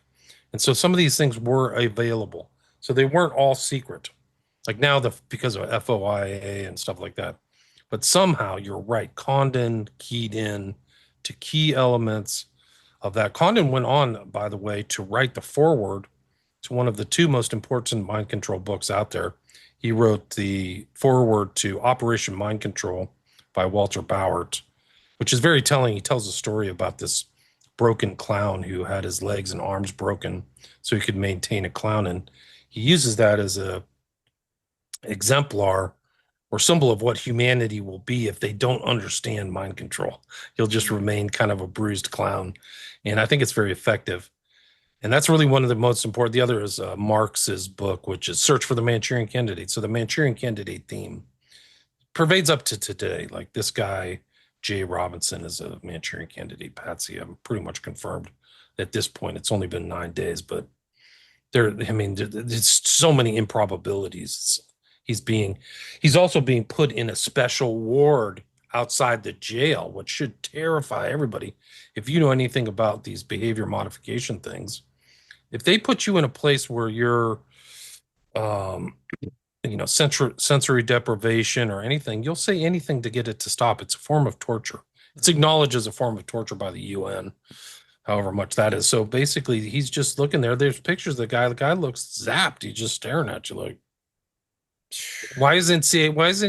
And so some of these things were available. So they weren't all secret. Like now, because of FOIA and stuff like that. But somehow you're right. Condon keyed in to key elements of that. Condon went on, by the way, to write the foreword to one of the two most important mind control books out there. He wrote the foreword to Operation Mind Control by Walter Bauert, which is very telling. He tells a story about this broken clown who had his legs and arms broken so he could maintain a clown. And he uses that as a exemplar or symbol of what humanity will be if they don't understand mind control. He'll just remain kind of a bruised clown. And I think it's very effective. And that's really one of the most important. The other is Marx's book, which is Search for the Manchurian Candidate. So the Manchurian Candidate theme pervades up to today. Like this guy, Jay Robinson, is a Manchurian Candidate. Patsy, I'm pretty much confirmed at this point. It's only been 9 days, but there's so many improbabilities. He's also being put in a special ward outside the jail, which should terrify everybody. If you know anything about these behavior modification things, if they put you in a place where you're um sensory deprivation or anything, you'll say anything to get it to stop. It's a form of torture. It's acknowledged as a form of torture by the UN, however much that is. So basically he's just looking there. There's pictures of the guy looks zapped. He's just staring at you like, why isn't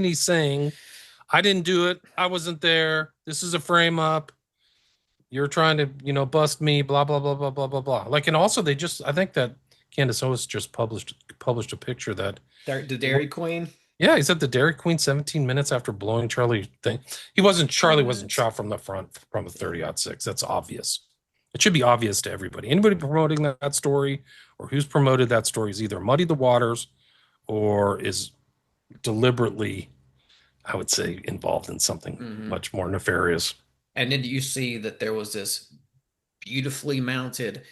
he saying, I didn't do it, I wasn't there, this is a frame up, you're trying to, bust me, blah blah blah blah blah blah blah. Like, and also they just, I think that Candace Owens just published a picture that, The Dairy Queen? yeah, he's at the Dairy Queen 17 minutes after blowing Charlie thing. Charlie wasn't What? shot from the front from a 30-06. That's obvious. It should be obvious to everybody. Anybody promoting that story or who's promoted that story is either muddied the waters or is deliberately, I would say, involved in something Mhm. much more nefarious. And then you see that there was this beautifully mounted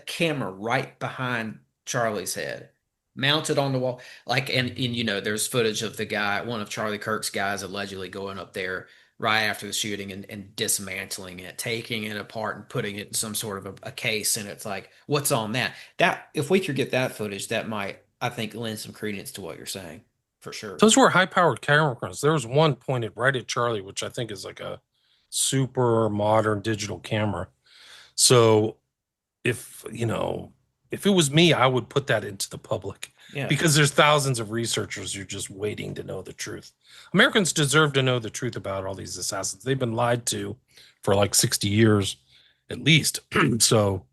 camera right behind Charlie's head, mounted on the wall. Like, and there's footage of the guy, one of Charlie Kirk's guys, allegedly going up there right after the shooting and dismantling it, taking it apart and putting it in some sort of a case. And it's like, what's on that? That if we could get that footage, that might, I think, lend some credence to what you're saying, for sure. Those were high-powered camera cameras. There was one pointed right at Charlie, which I think is like a super modern digital camera. So if it was me, I would put that into the public Yeah. because there's thousands of researchers who are just waiting to know the truth. Americans deserve to know the truth about all these assassins. They've been lied to for like 60 years at least. So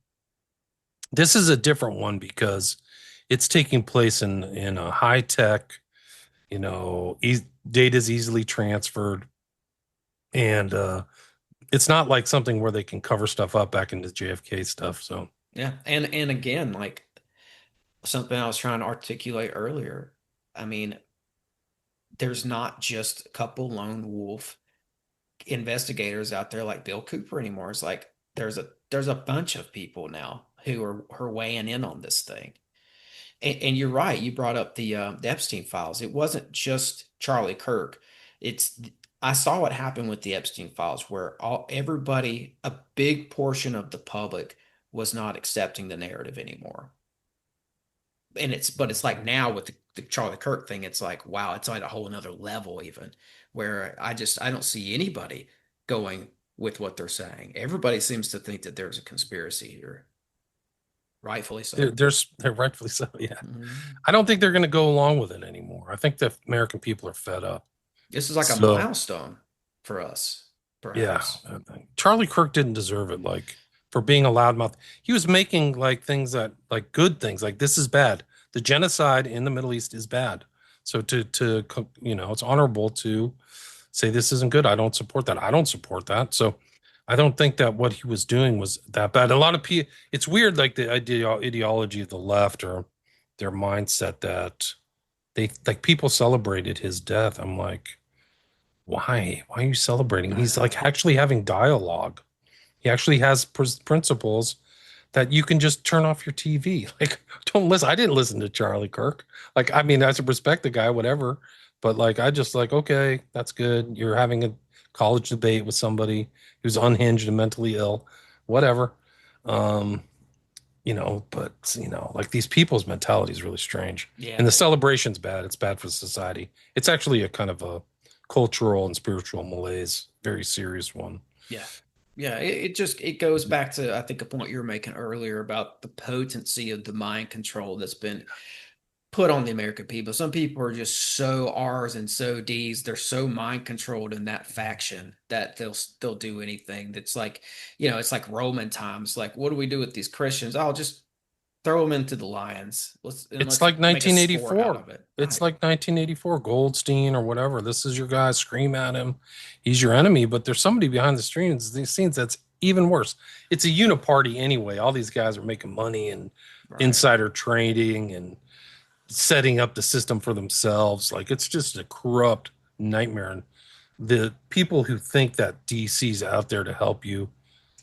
this is a different one because it's taking place in a high tech, data is easily transferred, and It's not like something where they can cover stuff up back into JFK stuff. So Yeah. And again, like something I was trying to articulate earlier. I mean, there's not just a couple lone wolf investigators out there like Bill Cooper anymore. It's like there's a bunch of people now who are weighing in on this thing. And you're right. You brought up the Epstein files. It wasn't just Charlie Kirk. It's I saw what happened with the Epstein files, where everybody, a big portion of the public, was not accepting the narrative anymore. And but it's like now with the Charlie Kirk thing, it's like wow, it's like a whole another level even, where I don't see anybody going with what they're saying. Everybody seems to think that there's a conspiracy here, rightfully so. they're rightfully so. Yeah. Mhm. I don't think they're going to go along with it anymore. I think the American people are fed up. This is like a So milestone for us, yeah, perhaps. I think Charlie Kirk didn't deserve it. Like for being a loudmouth, he was making like things that like good things. Like this is bad. The genocide in the Middle East is bad. So it's honorable to say this isn't good. I don't support that. I don't support that. So I don't think that what he was doing was that bad. A lot of people, it's weird, like the ideology of the left or their mindset that they like people celebrated his death. I'm like, why? Why are you celebrating? I He's like know. actually having dialogue. He actually has principles that you can just turn off your TV. Like, don't listen. I didn't listen to Charlie Kirk. Like, I mean, I respect the guy, whatever. But like, I just like, okay, that's good. You're having a college debate with somebody who's unhinged and mentally ill, whatever. Um, but like these people's mentality is really strange. And the Yeah, celebration's bad. It's bad for society. It's actually a kind of a cultural and spiritual malaise, very serious one. yeah, yeah. It goes back to I think a point you were making earlier about the potency of the mind control that's been put on the American people. Some people are just so R's and so D's. They're so mind controlled in that faction that they'll do anything. That's like, it's like Roman times. Like, what do we do with these Christians? I'll just throw them into the lions. It's Let's like make a sport out 1984. of it. It's Right. like 1984, Goldstein or whatever. This is your guy. Scream at him. He's your enemy. But there's somebody behind the scenes. These scenes that's even worse. It's a uniparty anyway. All these guys are making money and Right. insider trading and setting up the system for themselves. Like it's just a corrupt nightmare. And the people who think that DC's out there to help you,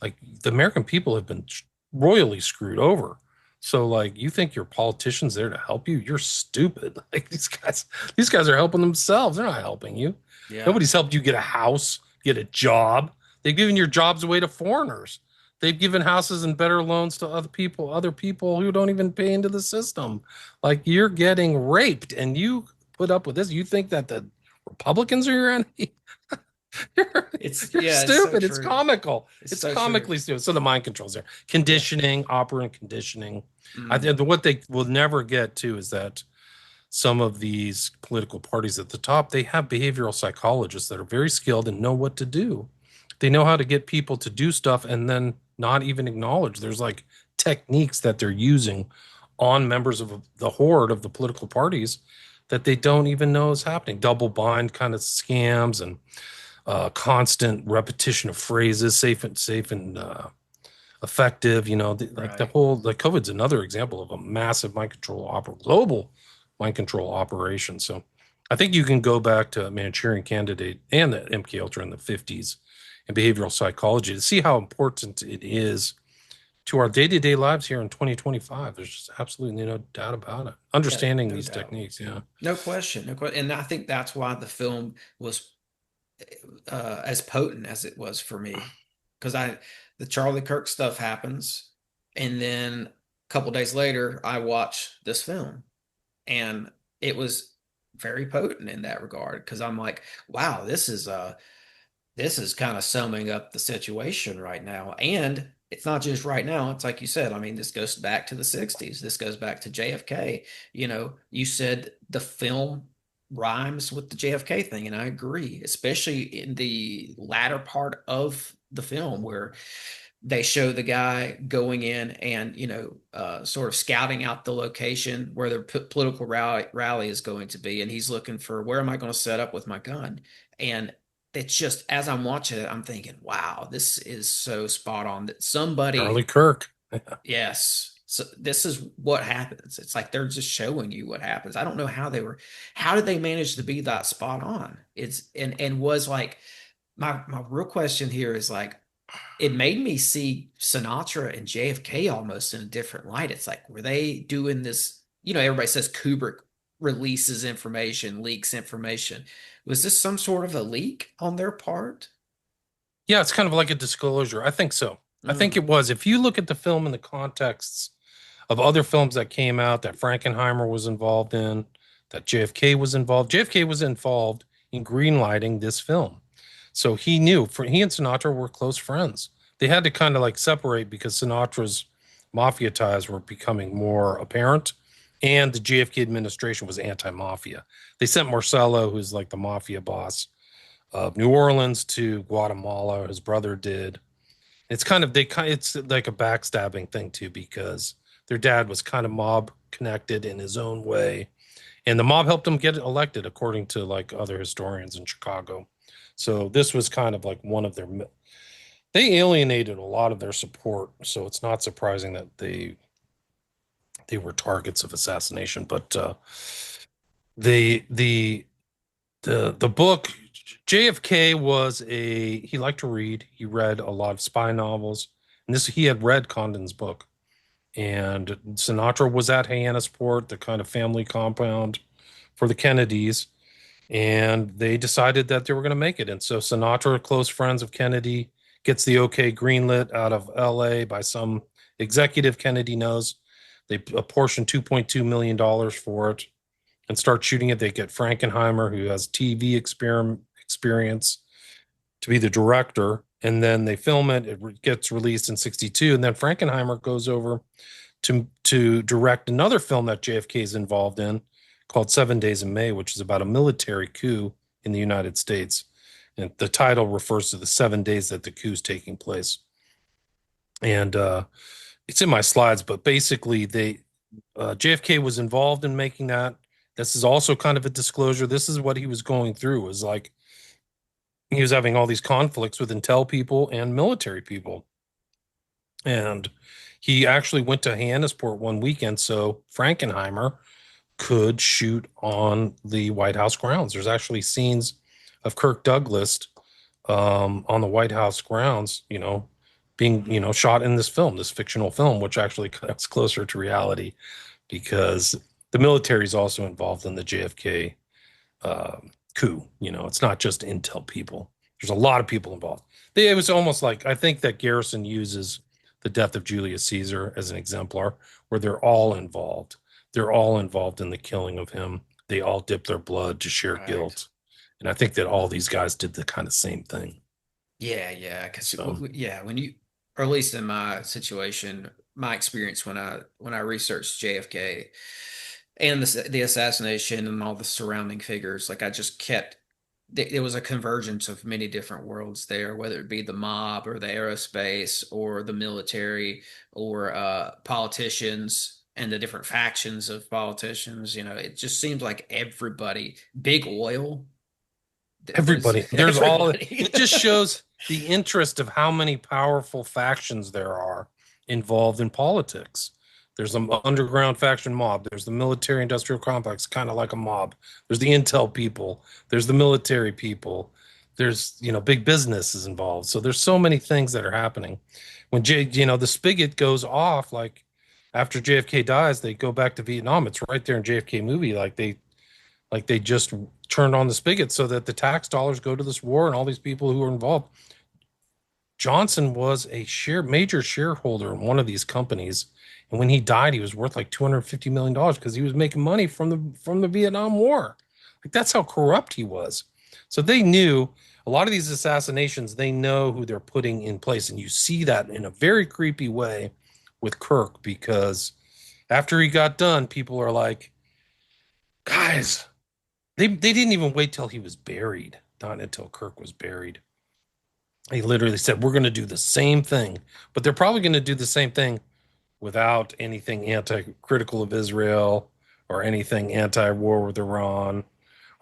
like the American people have been royally screwed over. So like you think your politicians there to help you? You're stupid. Like these guys are helping themselves. They're not helping you. Yeah. Nobody's helped you get a house, get a job. They've given your jobs away to foreigners. They've given houses and better loans to other people who don't even pay into the system. Like you're getting raped and you put up with this. You think that the Republicans are your enemy? you're, you're It's so stupid. It's true. comical. It's It's so true. comically stupid. So the mind controls there. Yeah. Conditioning, operant conditioning. I Mm, think what they will never get to is that some of these political parties at the top, they have behavioral psychologists that are very skilled and know what to do. They know how to get people to do stuff and then not even acknowledge. There's like techniques that they're using on members of the horde of the political parties that they don't even know is happening. Double bind kind of scams and constant repetition of phrases, safe and effective. Like the right. whole like COVID's another example of a massive mind control global mind control operation. So I think you can go back to Manchurian Candidate and the MK Ultra in the 50s and behavioral psychology to see how important it is to our day-to-day lives here in 2025. There's just absolutely no doubt about it. Yeah, Understanding no these doubt. techniques, yeah. No question. No question. And I think that's why the film was as potent as it was for me. Because the Charlie Kirk stuff happens, and then a couple days later, I watch this film, and it was very potent in that regard. Because I'm like, wow, this is kind of summing up the situation right now. And it's not just right now. It's like you said. I mean, this goes back to the 60s. This goes back to JFK. You said the film rhymes with the JFK thing, and I agree, especially in the latter part of the film where they show the guy going in and sort of scouting out the location where the political rally is going to be, and he's looking for where am I going to set up with my gun, and it's just as I'm watching it, I'm thinking, wow, this is so spot on that somebody, Charlie Kirk. yes, so this is what happens. It's like they're just showing you what happens. I don't know how did they manage to be that spot on? It's and was like my real question here is like it made me see Sinatra and JFK almost in a different light. It's like, were they doing this? You know, everybody says Kubrick releases information, leaks information. Was this some sort of a leak on their part? Yeah, it's kind of like a disclosure. I think so. I think Mm, it was. If you look at the film in the contexts of other films that came out that Frankenheimer was involved in, that JFK was involved, JFK was involved in greenlighting this film. So he knew, for he and Sinatra were close friends. They had to kind of like separate because Sinatra's mafia ties were becoming more apparent, and the JFK administration was anti-mafia. They sent Marcello, who's like the mafia boss of New Orleans, to Guatemala. His brother did. It's kind of it's like a backstabbing thing too, because their dad was kind of mob connected in his own way, and the mob helped him get elected, according to like other historians in Chicago. So this was kind of like one of their, they alienated a lot of their support. So it's not surprising that they were targets of assassination. But the the the book, JFK was a, he liked to read. He read a lot of spy novels, and this, he had read Condon's book. And Sinatra was at Hyannisport, the kind of family compound for the Kennedys, and they decided that they were going to make it. And so Sinatra, close friends of Kennedy, gets the okay greenlit out of LA by some executive Kennedy knows. They apportion $2.2 million for it and start shooting it. They get Frankenheimer, who has TV experience, to be the director. And then they film it. It gets released in 62. And then Frankenheimer goes over to direct another film that JFK is involved in called 7 Days in May, which is about a military coup in the United States. And the title refers to the 7 days that the coup is taking place. And it's in my slides, but basically JFK was involved in making that. This is also kind of a disclosure. This is what he was going through. It was like he was having all these conflicts with intel people and military people. And he actually went to Hyannisport one weekend so Frankenheimer could shoot on the White House grounds. There's actually scenes of Kirk Douglas on the White House grounds, being, shot in this film, this fictional film, which actually comes closer to reality because the military is also involved in the JFK coup. It's not just intel people. There's a lot of people involved. It was almost like, I think that Garrison uses the death of Julius Caesar as an exemplar, where they're all involved. They're all involved in the killing of him. They all dip their blood to share right. guilt. And I think that all these guys did the kind of same thing. Yeah, yeah, because So, yeah, when you, or at least in my situation, my experience when I researched JFK and the assassination and all the surrounding figures, like I just kept there was a convergence of many different worlds there, whether it be the mob or the aerospace or the military or politicians and the different factions of politicians. It just seems like everybody, big oil, there's everybody, there's all, everybody. it just shows the interest of how many powerful factions there are involved in politics. There's an underground faction mob. There's the military industrial complex, kind of like a mob. There's the intel people. There's the military people. There's, big business is involved. So there's so many things that are happening. When the spigot goes off, like after JFK dies, they go back to Vietnam. It's right there in JFK movie. Like they just turned on the spigot so that the tax dollars go to this war and all these people who are involved. Johnson was a major shareholder in one of these companies, and when he died, he was worth like $250 million because he was making money from the Vietnam War. Like that's how corrupt he was. So they knew a lot of these assassinations. They know who they're putting in place, and you see that in a very creepy way with Kirk, because after he got done, people are like, guys, they didn't even wait till he was buried. Not until Kirk was buried. He literally said, we're going to do the same thing, but they're probably going to do the same thing without anything anti-critical of Israel or anything anti-war with Iran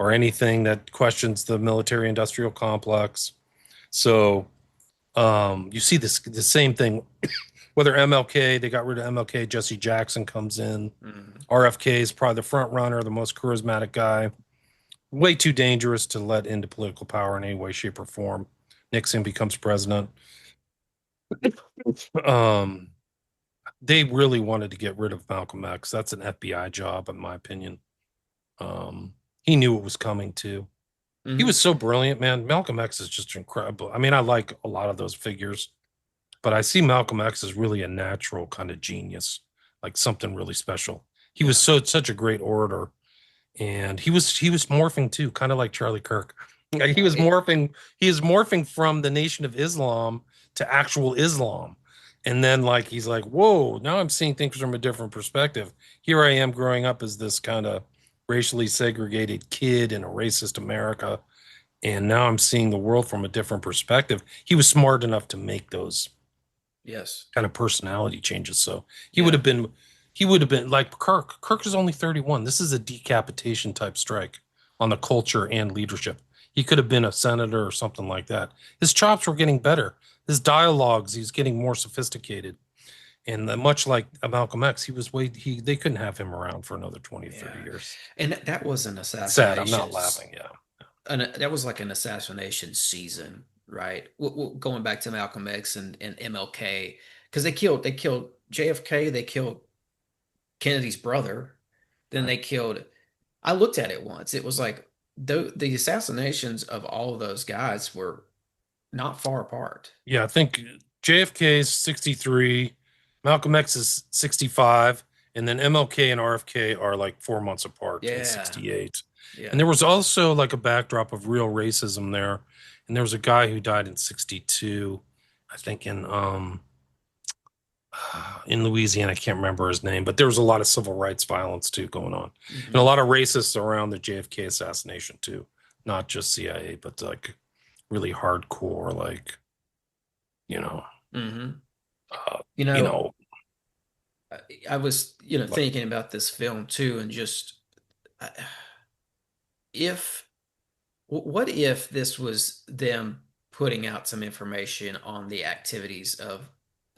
or anything that questions the military industrial complex. So you see the same thing. Whether MLK, they got rid of MLK, Jesse Jackson comes in. RFK is probably the front runner, the most charismatic guy. Way too dangerous to let into political power in any way, shape, or form. Nixon becomes president. Um, they really wanted to get rid of Malcolm X. That's an FBI job, in my opinion. He knew it was coming too. He was so brilliant, man. Malcolm X is just incredible. I mean, I like a lot of those figures, but I see Malcolm X as really a natural kind of genius, like something really special. He was such a great orator, and he was morphing too, kind of like Charlie Kirk. He was morphing from the Nation of Islam to actual Islam. And then like he's like, whoa, now I'm seeing things from a different perspective. Here I am growing up as this kind of racially segregated kid in a racist America. And now I'm seeing the world from a different perspective. He was smart enough to make those kind of personality changes. So he would have been like Kirk. Kirk is only 31. This is a decapitation type strike on the culture and leadership. He could have been a senator or something like that. His chops were getting better. His dialogues, he's getting more sophisticated. And much like Malcolm X, they couldn't have him around for another 20 to 30 years. And that was an Sad, assassination. I'm not laughing, That was like an assassination season, right? Going back to Malcolm X and MLK, because they killed JFK, they killed Kennedy's brother, then they killed. I looked at it once. It was like the assassinations of all of those guys were not far apart. Yeah, I think JFK is 63, Malcolm X is 65, and then MLK and RFK are like 4 months apart in 68. Yeah. And there was also like a backdrop of real racism there. And there was a guy who died in 62, I think in Louisiana. I can't remember his name, but there was a lot of civil rights violence too going on. And a lot of racists around the JFK assassination too, not just CIA, but like really hardcore, like, I was, thinking about this film too, and just what if this was them putting out some information on the activities of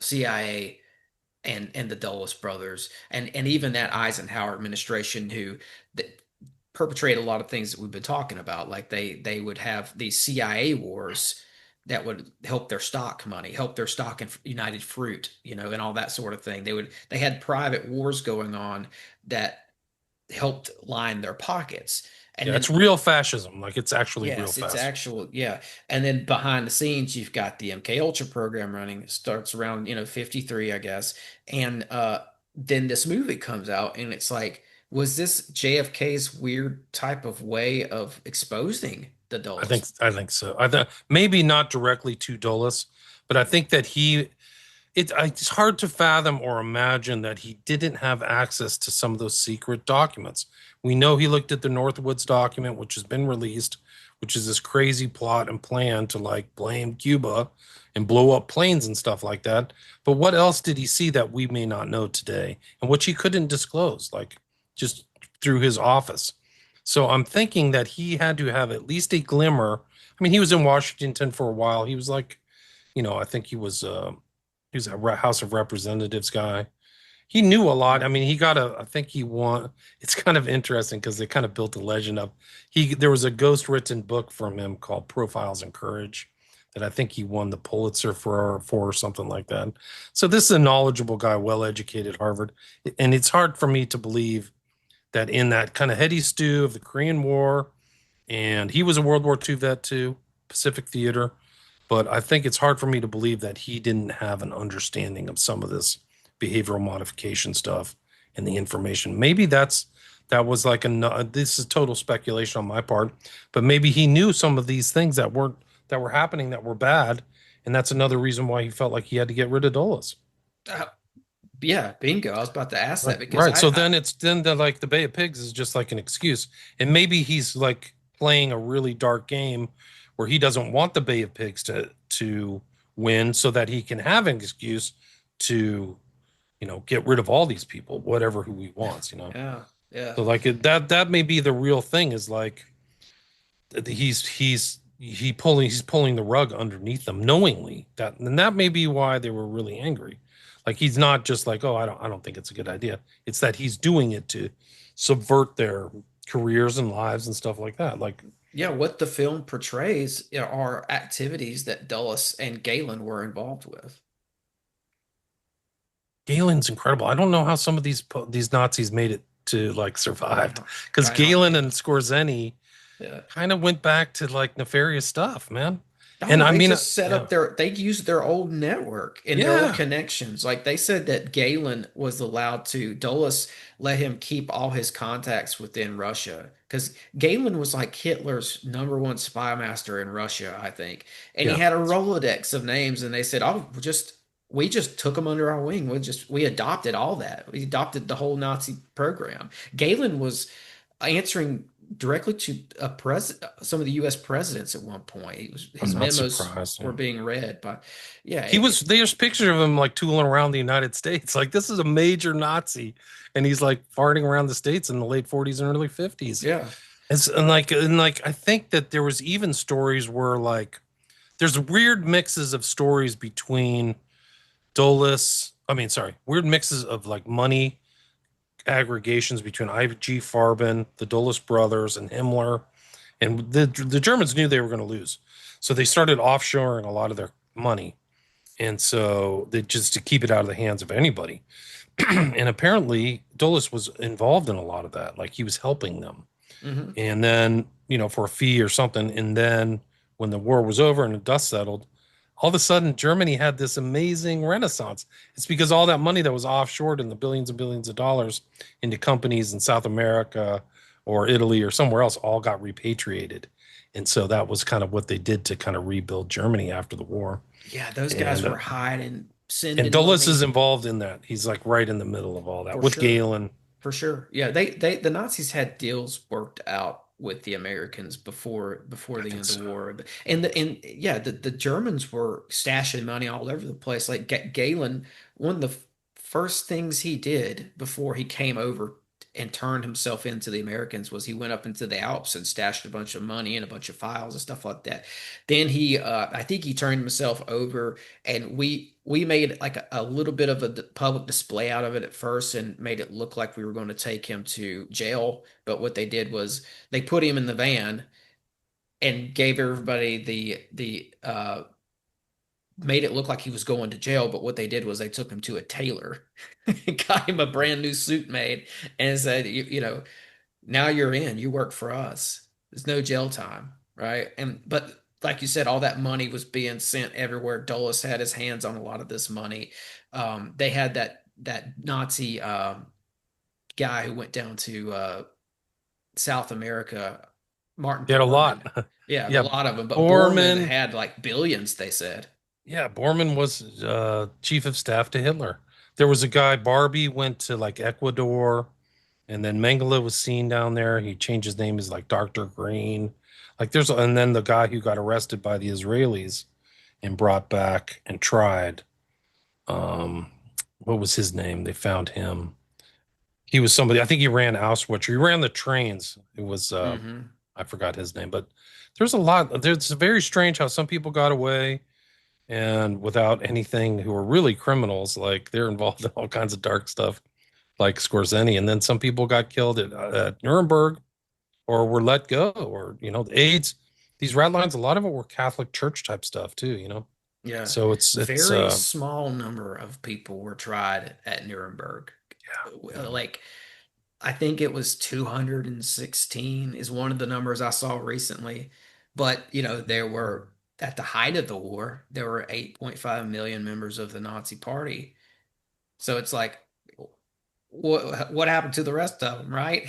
CIA and the Dulles brothers and even that Eisenhower administration who that perpetrate a lot of things that we've been talking about, like they would have these CIA wars that would help their stock money, help their stock in United Fruit, and all that sort of thing. They had private wars going on that helped line their pockets. And it's real fascism. Like it's actually real fascism. It's actual, And then behind the scenes, you've got the MK Ultra program running. It starts around, 53, I guess. And then this movie comes out and it's like, was this JFK's weird type of way of exposing the Dulles? I think so. I thought maybe not directly to Dulles, but I think that it's hard to fathom or imagine that he didn't have access to some of those secret documents. We know he looked at the Northwoods document, which has been released, which is this crazy plot and plan to like blame Cuba and blow up planes and stuff like that. But what else did he see that we may not know today, and which he couldn't disclose, like just through his office? So I'm thinking that he had to have at least a glimmer. I mean, he was in Washington for a while. He was like, I think he was a House of Representatives guy. He knew a lot. I mean, I think he won. It's kind of interesting because they kind of built a legend up. There was a ghost written book from him called Profiles in Courage that I think he won the Pulitzer for or something like that. So this is a knowledgeable guy, well-educated, Harvard. And it's hard for me to believe that in that kind of heady stew of the Korean War, and he was a World War II vet too, Pacific Theater. But I think it's hard for me to believe that he didn't have an understanding of some of this behavioral modification stuff and the information. Maybe that was like this is total speculation on my part, but maybe he knew some of these things that were happening that were bad, and that's another reason why he felt like he had to get rid of Dulles. Yeah, bingo. I was about to ask that because So then the Bay of Pigs is just like an excuse, and maybe he's like playing a really dark game where he doesn't want the Bay of Pigs to win, so that he can have an excuse to, get rid of all these people, who he wants, Yeah. So like that may be the real thing, is like he's pulling the rug underneath them knowingly. That may be why they were really angry. Like he's not just like, oh, I don't think it's a good idea. It's that he's doing it to subvert their careers and lives and stuff like that. Like Yeah, what the film portrays are activities that Dulles and Galen were involved with. Galen's incredible. I don't know how some of these Nazis made it to like survived, Uh, because I don't Galen and either. Skorzeny Yeah. kind of went back to like nefarious stuff, man. And Oh, I they mean, just set yeah, up they used their old network and their old yeah, connections. Like they said that Galen was allowed to, Dulles let him keep all his contacts within Russia. Because Galen was like Hitler's number one spy master in Russia, I think. And he yeah. had a Rolodex of names, and they said, oh, we just took them under our wing. We adopted all that. We adopted the whole Nazi program. Galen was answering directly to some of the U.S. presidents at one point. I'm His not memos surprised. were Yeah. being read by, yeah, There's pictures of him like tooling around the United States. Like this is a major Nazi, and he's like farting around the States in the late 40s and early 50s. yeah. And like I think that there was even stories where like there's weird mixes of stories between Dulles, I mean, sorry, weird mixes of like money aggregations between I.G. Farben, the Dulles brothers, and Himmler. And the Germans knew they were going to lose. So they started offshoring a lot of their money. And so they just to keep it out of the hands of anybody. And apparently Dulles was involved in a lot of that. Like he was helping them. Hmm. And then, for a fee or something. And then when the war was over and the dust settled, all of a sudden Germany had this amazing renaissance. It's because all that money that was offshored in the billions and billions of dollars into companies in South America or Italy or somewhere else all got repatriated. And so that was kind of what they did to kind of rebuild Germany after the war. Yeah, those guys And were hiding, and sending Dulles is money involved in that. He's like right in the middle of all that for with sure. Galen. For sure. Yeah, the Nazis had deals worked out with the Americans before I the think end of so. the war. And yeah, the Germans were stashing money all over the place. Like Galen, one of the first things he did before he came over and turned himself into the Americans was he went up into the Alps and stashed a bunch of money and a bunch of files and stuff like that. Then I think he turned himself over, and we made like a little bit of a public display out of it at first and made it look like we were going to take him to jail. But what they did was they put him in the van and gave everybody the made it look like he was going to jail. But what they did was they took him to a tailor and got him a brand new suit made and said, now you're in, you work for us. There's no jail time, right? And but like you said, all that money was being sent everywhere. Dulles had his hands on a lot of this money. They had that Nazi guy who went down to South America, Martin He had a Bormann. lot. Yeah, a Yeah. lot of them. But Bormann Bormann. had like billions, they said. Yeah, Bormann was chief of staff to Hitler. There was a guy, Barbie went to like Ecuador, and then Mengele was seen down there. He changed his name as like Dr. Green. And then the guy who got arrested by the Israelis and brought back and tried. Um, what was his name? They found him. He was somebody, I think he ran Auschwitz. He ran the trains. It was, Hmm. I forgot his name, but there's a lot. It's very strange how some people got away and without anything who are really criminals, like they're involved in all kinds of dark stuff, like Skorzeny. And then some people got killed at Nuremberg or were let go, or the AIDS. These red lines, a lot of it were Catholic Church type stuff too. Yeah. So it's Very small number of people were tried at Nuremberg. yeah, Like I think it was 216 is one of the numbers I saw recently. But, there were, at the height of the war, there were 8.5 million members of the Nazi Party. So it's like, what happened to the rest of them, right?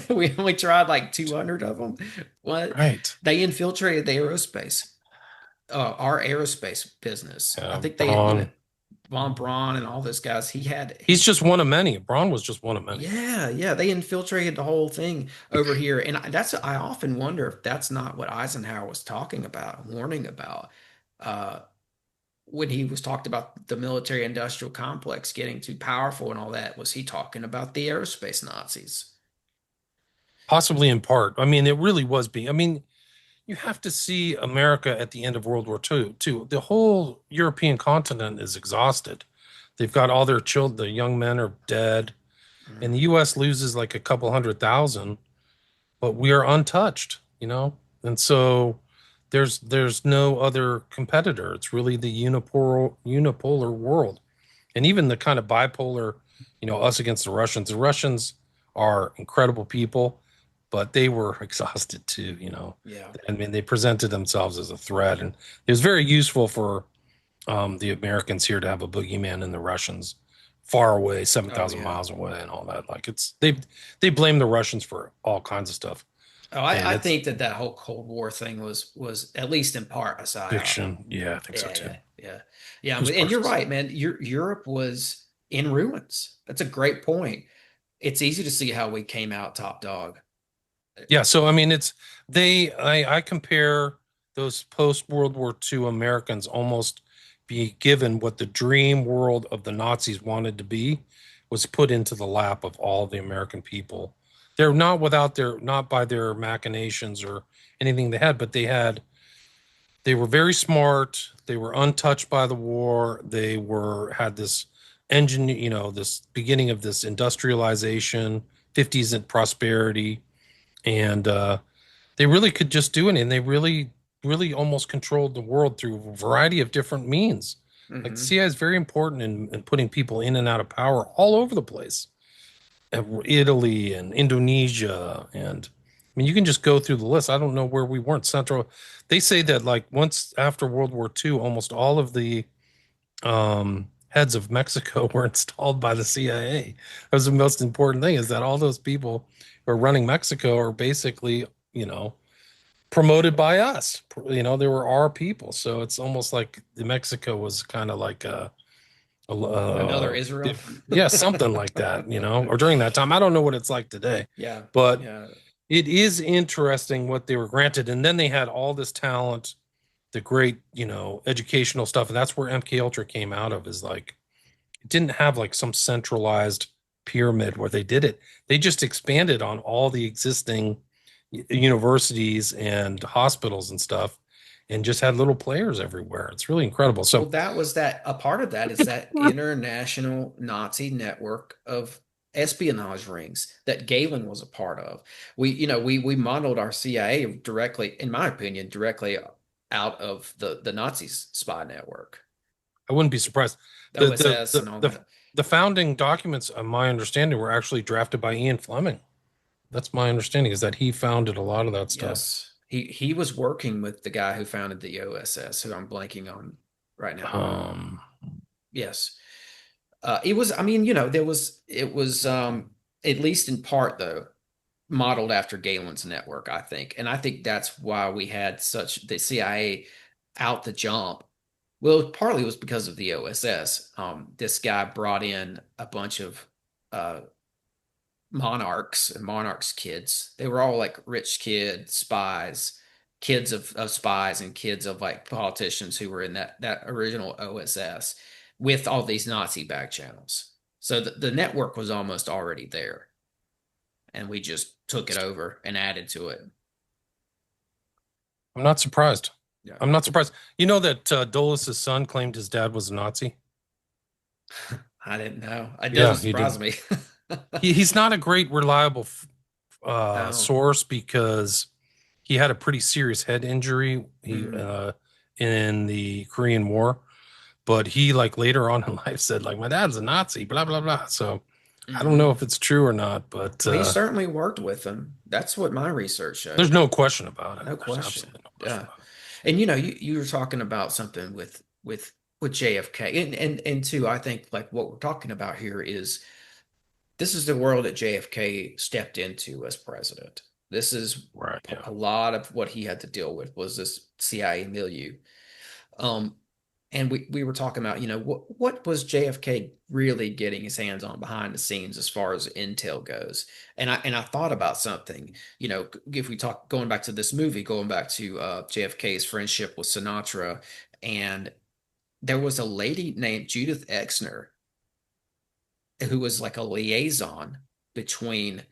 We only tried like 200 of them. What? right. They infiltrated the aerospace, our aerospace business. I Yeah, think Braun. Von Braun and all those guys, He's just one of many. Braun was just one of many. yeah, yeah, they infiltrated the whole thing over here, and I often wonder if that's not what Eisenhower was talking about, warning about, uh, when he was talked about the military-industrial complex getting too powerful and all that. Was he talking about the aerospace Nazis? Possibly in part. I mean, it really was being. I mean, you have to see America at the end of World War II, too. The whole European continent is exhausted. They've got all their children, the young men are dead, and the Mhm. US loses like a couple 100,000, but we are untouched, you know? And so there's no other competitor. It's really the unipolar world. And even the kind of bipolar, us against the Russians. The Russians are incredible people, but they were exhausted too, you know. Yeah. I mean, they presented themselves as a threat, and it was very useful for the Americans here to have a boogeyman in the Russians far away, seven Oh thousand yeah. miles away, and all that. Like they blame the Russians for all kinds of stuff, Oh, and I it's think that that whole Cold War thing was at least in part a psyop. fiction. Yeah, I think so Yeah, too. yeah, yeah, yeah. It was And you're partial. right, man. Europe was in ruins. That's a great point. It's easy to see how we came out top dog. Yeah, so I mean, I compare those post World War II Americans almost be given what the dream world of the Nazis wanted to be was put into the lap of all the American people. They're not by their machinations or anything they had, but they were very smart. They were untouched by the war. They had this engine, this beginning of this industrialization, 50s and prosperity, and they really could just do it, and they really, really almost controlled the world through a variety of different means. Like the Hmm. CIA is very important in putting people in and out of power all over the place. Italy and Indonesia, and I mean, you can just go through the list. I don't know where we weren't central. They say that like once after World War II, almost all of the heads of Mexico were installed by the CIA. That was the most important thing, is that all those people who are running Mexico are basically, promoted by us. They were our people. So it's almost like Mexico was kind of like Another a Israel. yeah, something like that, or during that time. I don't know what it's like today, Yeah, but yeah. it is interesting what they were granted. And then they had all this talent, the great, educational stuff. And that's where MK Ultra came out of, is like, it didn't have like some centralized pyramid where they did it. They just expanded on all the existing universities and hospitals and stuff, and just had little players everywhere. It's really incredible. Well, So that was that. A part of that is that international Nazi network of espionage rings that Galen was a part of. We modeled our CIA directly, in my opinion, directly out of the Nazis' spy network, I wouldn't be surprised. the The the OSS the and all the, that. the founding documents, of my understanding, were actually drafted by Ian Fleming. That's my understanding, is that he founded a lot of that stuff. Yes, he was working with the guy who founded the OSS, who I'm blanking on right now. Um, Yes. It was, I mean, it was, at least in part though, modeled after Galen's network, I think. And I think that's why we had such the CIA out the jump. Well, partly it was because of the OSS. This guy brought in a bunch of uh, monarchs and monarchs' kids. They were all like rich kids, spies, kids of spies, and kids of like politicians who were in that original OSS with all these Nazi back channels. So the network was almost already there, and we just took it over and added to it. I'm not surprised. Yeah, I'm not surprised. You know that Dulis's son claimed his dad was a Nazi? I didn't know. It Yeah, doesn't he did. surprise me. He's not a great reliable Oh, source, because he had a pretty serious head injury mm, in the Korean War. But he, like, later on in life, said like, my dad's a Nazi, blah blah blah. So I don't know hmm. if it's true or not, but Well, he certainly worked with them. That's what my research there's showed. no question about it. No There's question. absolutely no question Yeah. about it. And you were talking about something with JFK. And too, I think like what we're talking about here is this is the world that JFK stepped into as president. This is Right? Yeah. a lot of what he had to deal with was this CIA milieu. Um, and we were talking about, what was JFK really getting his hands on behind the scenes as far as intel goes. And I thought about something, if we talk going back to this movie, going back to JFK's friendship with Sinatra, and there was a lady named Judith Exner who was like a liaison between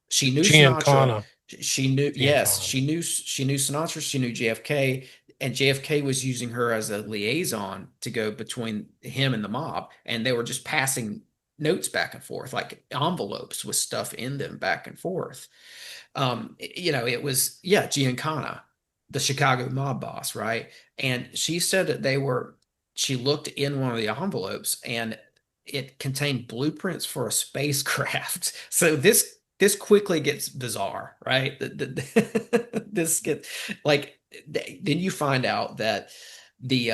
she knew Sinatra. Giancana. She knew, yes, Giancana. she knew Sinatra, she knew JFK, and JFK was using her as a liaison to go between him and the mob, and they were just passing notes back and forth, like envelopes with stuff in them back and forth. It was, yeah, Giancana, the Chicago mob boss, right? And she said that she looked in one of the envelopes and it contained blueprints for a spacecraft. So this quickly gets bizarre, right? This gets like then you find out that the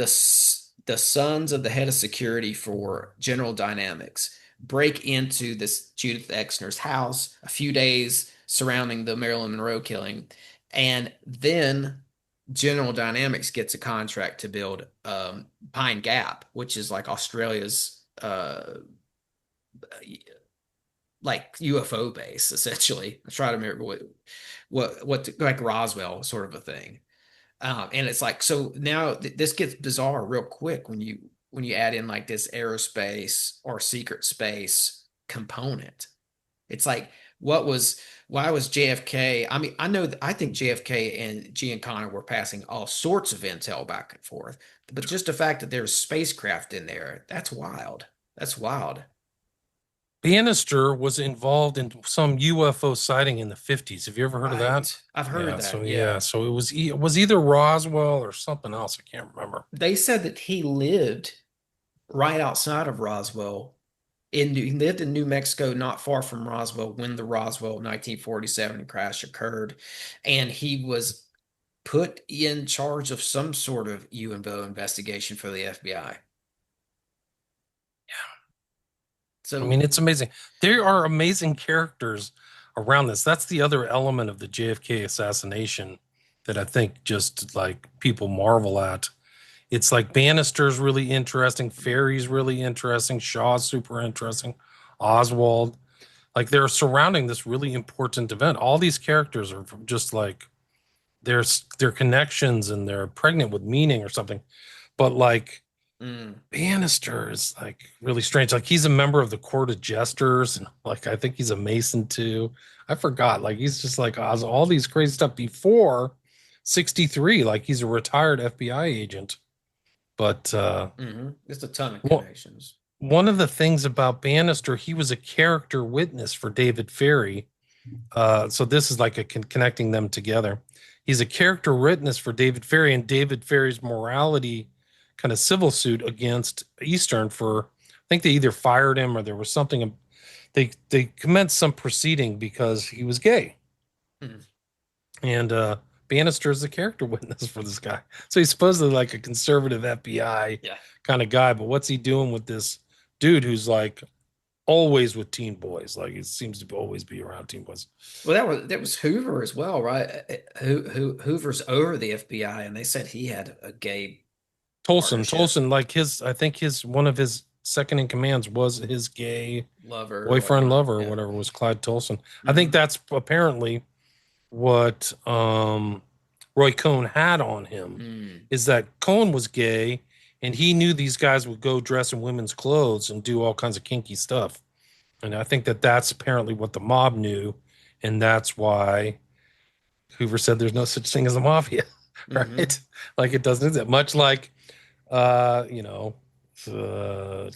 sons of the head of security for General Dynamics break into this Judith Exner's house a few days surrounding the Marilyn Monroe killing, and then General Dynamics gets a contract to build Pine Gap, which is like Australia's like UFO base, essentially. I try to remember like Roswell sort of a thing. And it's like, so now this gets bizarre real quick when you add in like this aerospace or secret space component. It's like, why was JFK? I mean, I think JFK and Giancana were passing all sorts of intel back and forth, but just the fact that there's spacecraft in there, that's wild. That's wild. Bannister was involved in some UFO sighting in the 50s. Have you ever heard of that? Right. I've heard Yeah, that. so Yeah. so it was either Roswell or something else. I can't remember. They said that he lived right outside of Roswell. He lived in New Mexico, not far from Roswell, when the Roswell 1947 crash occurred, and he was put in charge of some sort of UFO investigation for the FBI. I So, mean, it's amazing. There are amazing characters around this. That's the other element of the JFK assassination that I think just like people marvel at. It's like Bannister's really interesting, Ferry's really interesting, Shaw's super interesting, Oswald. Like they're surrounding this really important event. All these characters are just like their connections and they're pregnant with meaning or something. But like mm, Bannister is like really strange. Like he's a member of the Court of Jesters, and like I think he's a Mason too. I forgot. Like he's just like all these crazy stuff before 63. Like he's a retired FBI agent. But it's a ton of one connections. one of the things about Bannister, he was a character witness for David Ferry. So this is like connecting them together. He's a character witness for David Ferry and David Ferry's morality kind of civil suit against Eastern for, I think they either fired him or there was something. They commenced some proceeding because he was gay. Mm, And Bannister is a character witness for this guy. So he's supposedly like a conservative FBI yeah. kind of guy, but what's he doing with this dude who's like always with teen boys? Like it seems to always be around teen boys. Well, that was Hoover as well, right? Hoover's over the FBI, and they said he had a gay partnership. Tolson, like I think one of his second in commands was his gay Lover, boyfriend, lover, or yeah. whatever was Clyde Tolson. I think that's apparently what Roy Cohn had on him is that Cohn was gay and he knew these guys would go dress in women's clothes and do all kinds of kinky stuff. And I think that's apparently what the mob knew. And that's why Hoover said there's no such thing as a mafia, right? Like it doesn't exist. Much like,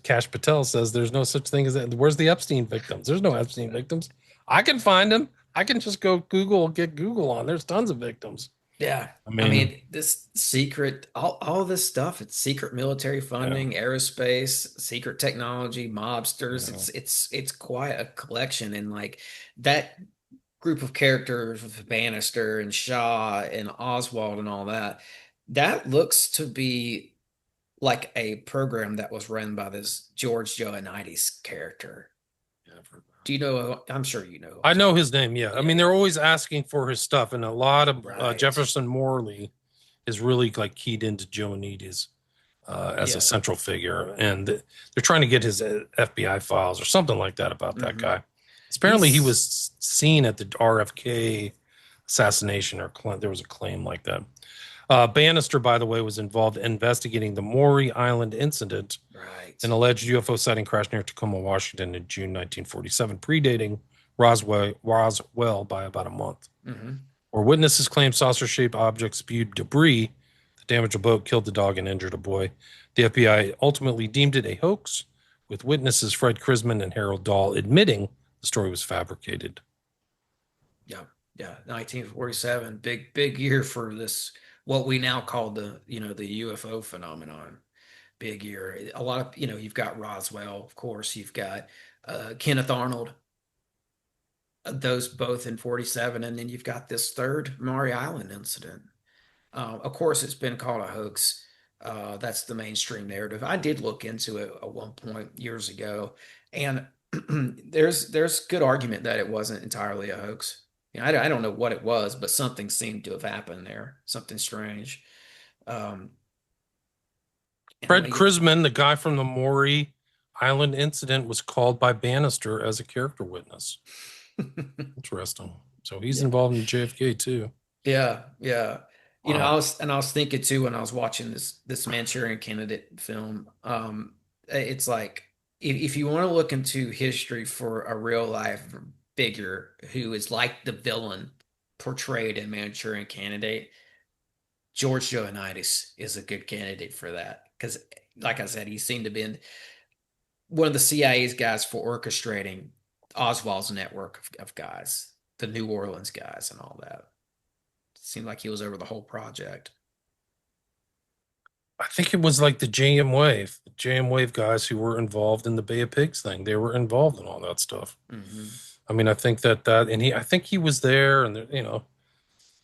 Cash Patel says there's no such thing as that. Where's the Epstein victims? There's no Epstein victims. I can find them. I can just go get Google on. There's tons of victims. Yeah. I I mean, mean, this secret, all this stuff, it's secret military funding, aerospace, secret technology, mobsters. It's quite a collection. And like that group of characters with Bannister and Shaw and Oswald and all that, that looks to be like a program that was run by this George Joannides character. Do you know? I'm sure you know. I know his name. Yeah. I mean, they're always asking for his stuff, and a lot of Right. Jefferson Morley is really like keyed into Joannides as a central figure, and they're trying to get his FBI files or something like that about that guy. Apparently, he was seen at the RFK assassination, or there was a claim like that. Bannister, by the way, was involved in investigating the Maury Island incident, Right. an alleged UFO sighting crash near Tacoma, Washington in June 1947, predating Roswell by about a month. Hmm. Where witnesses claim saucer-shaped objects spewed debris that damaged a boat, killed the dog, and injured a boy. The FBI ultimately deemed it a hoax, with witnesses Fred Krisman and Harold Dahl admitting the story was fabricated. Yeah, yeah. 1947, big year for this. What we now call the UFO phenomenon. Big year. A lot of you've got Roswell, of course. You've got Kenneth Arnold. Those both in 47, and then you've got this third Maury Island incident. Of course, it's been called a hoax. That's the mainstream narrative. I did look into it at one point years ago, and there's good argument that it wasn't entirely a hoax. I don't know what it was, but something seemed to have happened there, something strange. Um, and Fred Krisman, the guy from the Maury Island incident, was called by Bannister as a character witness. Interesting. So he's Yeah. involved in JFK too. Yeah, yeah. Wow. I was thinking too when I was watching this Manchurian Candidate film. It's like if you want to look into history for a real life figure who is like the villain portrayed in Manchurian Candidate, George Johannides is a good candidate for that because, like I said, he seemed to be one of the CIA's guys for orchestrating Oswald's network of guys, the New Orleans guys, and all that. Seemed like he was over the whole project. I think it was like the JM Wave guys who were involved in the Bay of Pigs thing. They were involved in all that stuff. Hmm. I mean, I think I think he was there, and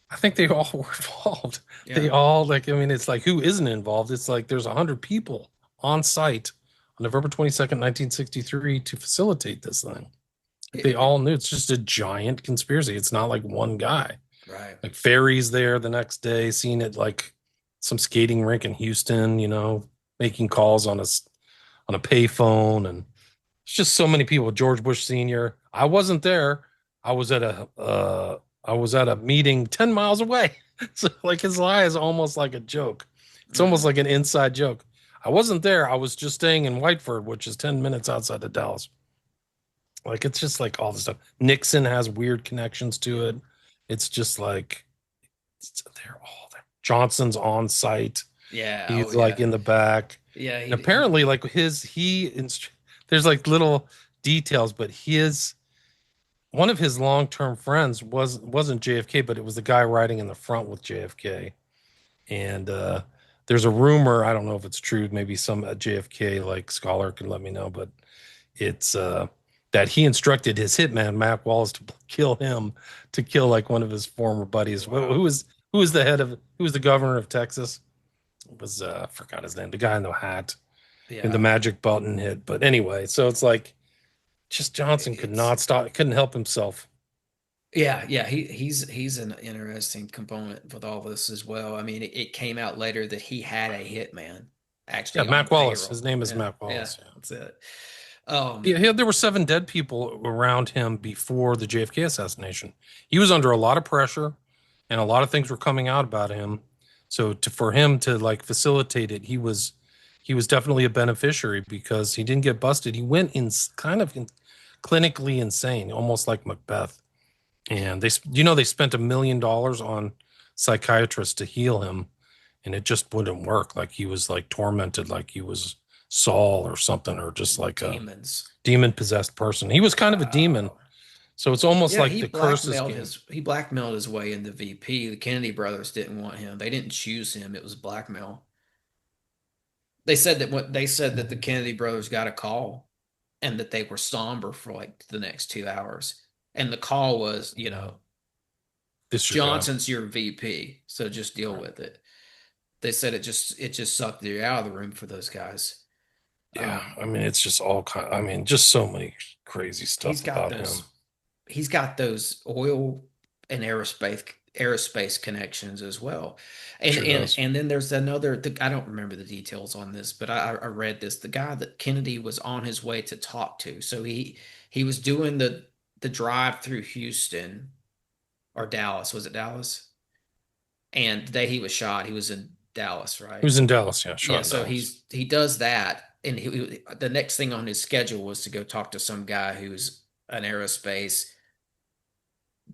I think they all were involved. Yeah. They all I mean, it's like who isn't involved? It's like there's 100 people on site on November 22nd, 1963, to facilitate this thing. They all knew it's just a giant conspiracy. It's not like one guy. Right. Like Ferry's there the next day, seeing it like some skating rink in Houston, making calls on a payphone, and it's just so many people. George Bush Sr. I wasn't there. I was at a meeting 10 miles away. So like his lie is almost like a joke. It's almost like an inside joke. I wasn't there. I was just staying in Whiteford, which is 10 minutes outside of Dallas. Like it's just like all this stuff. Nixon has weird connections to it. It's just like they're all there. Johnson's on site. Yeah. He's like in the back. Yeah. And apparently, like there's like little details, but one of his long-term friends wasn't JFK, but it was the guy riding in the front with JFK. And there's a rumor, I don't know if it's true, maybe some JFK like scholar can let me know, but it's that he instructed his hitman Mac Wallace to kill like one of his former buddies. Wow. Who was the governor of Texas? It was I forgot his name, the guy in the hat. Yeah. And the magic button hit. But anyway, so it's like just Johnson couldn't help himself. Yeah, yeah, he's an interesting component with all this as well. I mean, it came out later that he had a hitman actually. Yeah, Mac Wallace. Payroll. His name is Yeah, Mac Wallace. yeah, that's it. Yeah, there were 7 dead people around him before the JFK assassination. He was under a lot of pressure, and a lot of things were coming out about him. So for him to like facilitate it, he was definitely a beneficiary because he didn't get busted. He went in clinically insane, almost like Macbeth. And they spent $1 million on psychiatrists to heal him, and it just wouldn't work. Like he was like tormented, like he was Saul or something, or just like demons, a demon possessed person. He was kind of a demon. So it's almost like the curse he blackmailed his way into VP. The Kennedy brothers didn't want him. They didn't choose him. It was blackmail. They said that the Kennedy brothers got a call and that they were somber for like the next 2 hours. And the call was, Johnson's your VP, so just deal with it. They said it just sucked you out of the room for those guys. Yeah, I mean, it's just just so many crazy stuff about him. He's got those oil and aerospace connections as well. And then there's another, I don't remember the details on this, but I read this. The guy that Kennedy was on his way to talk to. So he was doing the drive through Houston or Dallas. Was it Dallas? And the day he was shot, he was in Dallas, right? He was in Dallas, yeah. Yeah, so he does that, and the next thing on his schedule was to go talk to some guy who's an aerospace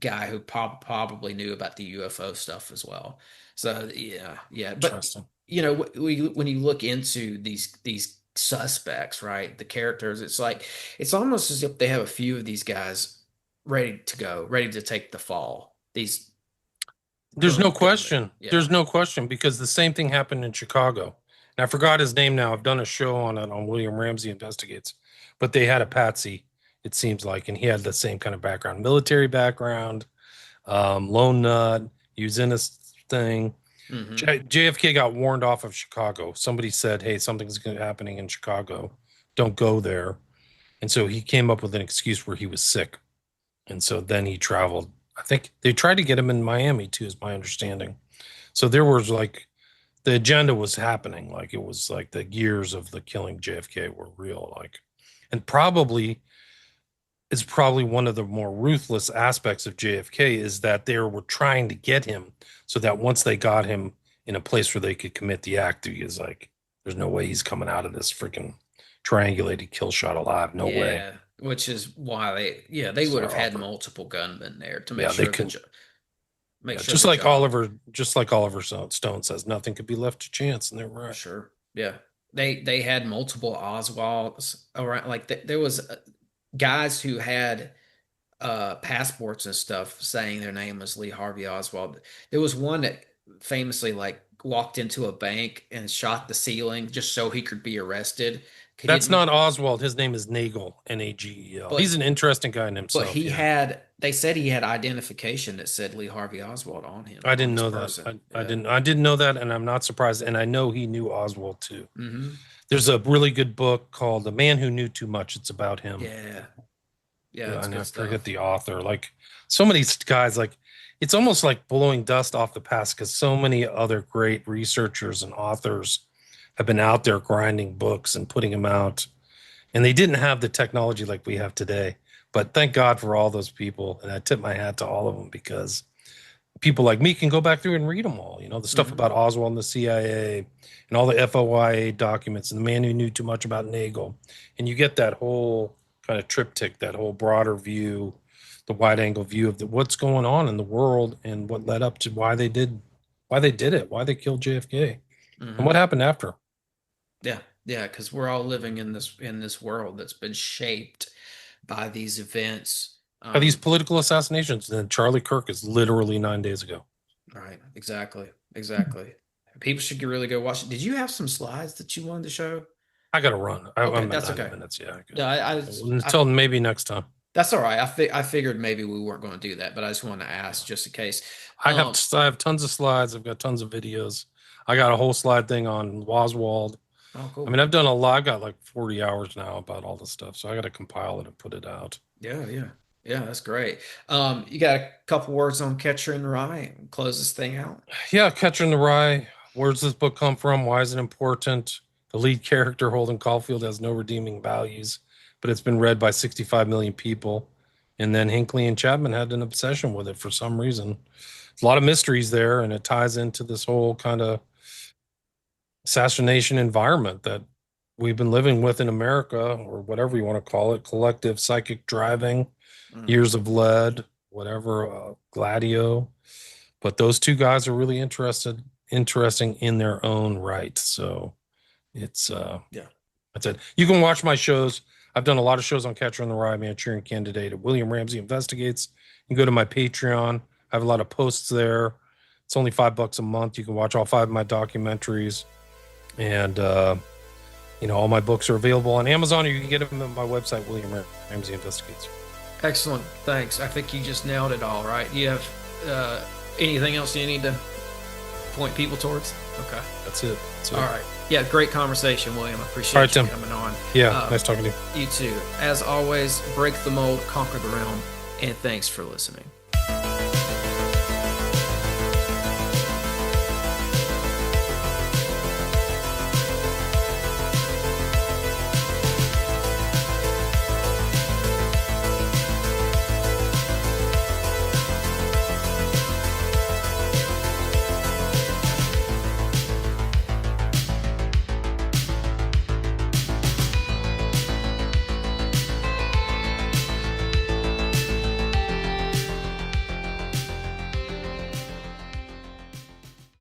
guy who probably knew about the UFO stuff as well. So yeah. But Interesting. when you look into these suspects, right, the characters, it's like it's almost as if they have a few of these guys ready to go, ready to take the fall. These There's no boom, gunmen. question. Yeah. There's no question because the same thing happened in Chicago. And I forgot his name now. I've done a show on it on William Ramsey Investigates, but they had a patsy, it seems like, and he had the same kind of background, military background, lone nut. He was in this thing. Hmm. JFK got warned off of Chicago. Somebody said, "Hey, something's happening in Chicago. Don't go there." And so he came up with an excuse where he was sick. And so then he traveled. I think they tried to get him in Miami too, is my understanding. So there was like the agenda was happening. Like it was like the years of the killing JFK were real. Like, and probably it's probably one of the more ruthless aspects of JFK is that they were trying to get him so that once they got him in a place where they could commit the act, he is like, there's no way he's coming out of this freaking triangulated kill shot alive. No way. Yeah, which is why they would have had multiple gunmen there to make sure they can. Make sure just the like job. Oliver Stone says, nothing could be left to chance, and they're right. Sure. Yeah. They had multiple Oswalds around. Like there was guys who had passports and stuff saying their name was Lee Harvey Oswald. There was one that famously like walked into a bank and shot the ceiling just so he could be arrested. That's not Oswald. His name is Nagel, Nagel. He's an interesting guy in himself. But they said he had identification that said Lee Harvey Oswald on him. I didn't know that. I didn't know that, and I'm not surprised. And I know he knew Oswald too. Mm-hmm. There's a really good book called "The Man Who Knew Too Much." It's about him. Yeah. And I forget the author. Like so many guys, like it's almost like blowing dust off the past because so many other great researchers and authors have been out there grinding books and putting them out, and they didn't have the technology like we have today. But thank God for all those people, and I tip my hat to all of them because people like me can go back through and read them all. The stuff about Oswald and the CIA and all the FOIA documents and the man who knew too much about Nagel, and you get that whole kind of triptych, that whole broader view, the wide angle view of what's going on in the world and what led up to why they did it, why they killed JFK, and what happened after. Yeah, because we're all living in this world that's been shaped by these events, by these political assassinations. And Charlie Kirk is literally 9 days ago. Right. Exactly. People should really go watch it. Did you have some slides that you wanted to show? I got to run. Okay, that's okay. Minutes, yeah. Until maybe next time. That's all right. I figured maybe we weren't going to do that, but I just wanted to ask just in case. I have tons of slides. I've got tons of videos. I got a whole slide thing on Oswald. Oh, cool. I mean, I've done a lot. I got like 40 hours now about all this stuff, so I got to compile it and put it out. Yeah. That's great. You got a couple words on Catcher in the Rye and close this thing out? Yeah, Catcher in the Rye. Where does this book come from? Why is it important? The lead character, Holden Caulfield, has no redeeming values, but it's been read by 65 million people. And then Hinckley and Chapman had an obsession with it for some reason. A lot of mysteries there, and it ties into this whole kind of assassination environment that we've been living with in America, or whatever you want to call it, collective psychic driving, years of lead, whatever, Gladio. But those two guys are really interesting in their own right. So it's that's it. You can watch my shows. I've done a lot of shows on Catcher in the Rye, Manchurian Candidate, William Ramsey Investigates. You can go to my Patreon. I have a lot of posts there. It's only $5 a month. You can watch all 5 of my documentaries. And, all my books are available on Amazon, or you can get them at my website, William Ramsey Investigates. Excellent. Thanks. I think you just nailed it all, right? You have anything else you need to point people towards? Okay. That's it. All right. Yeah, great conversation, William. I appreciate you coming on. Yeah, nice talking to you. You too. As always, break the mold, conquer the realm, and thanks for listening.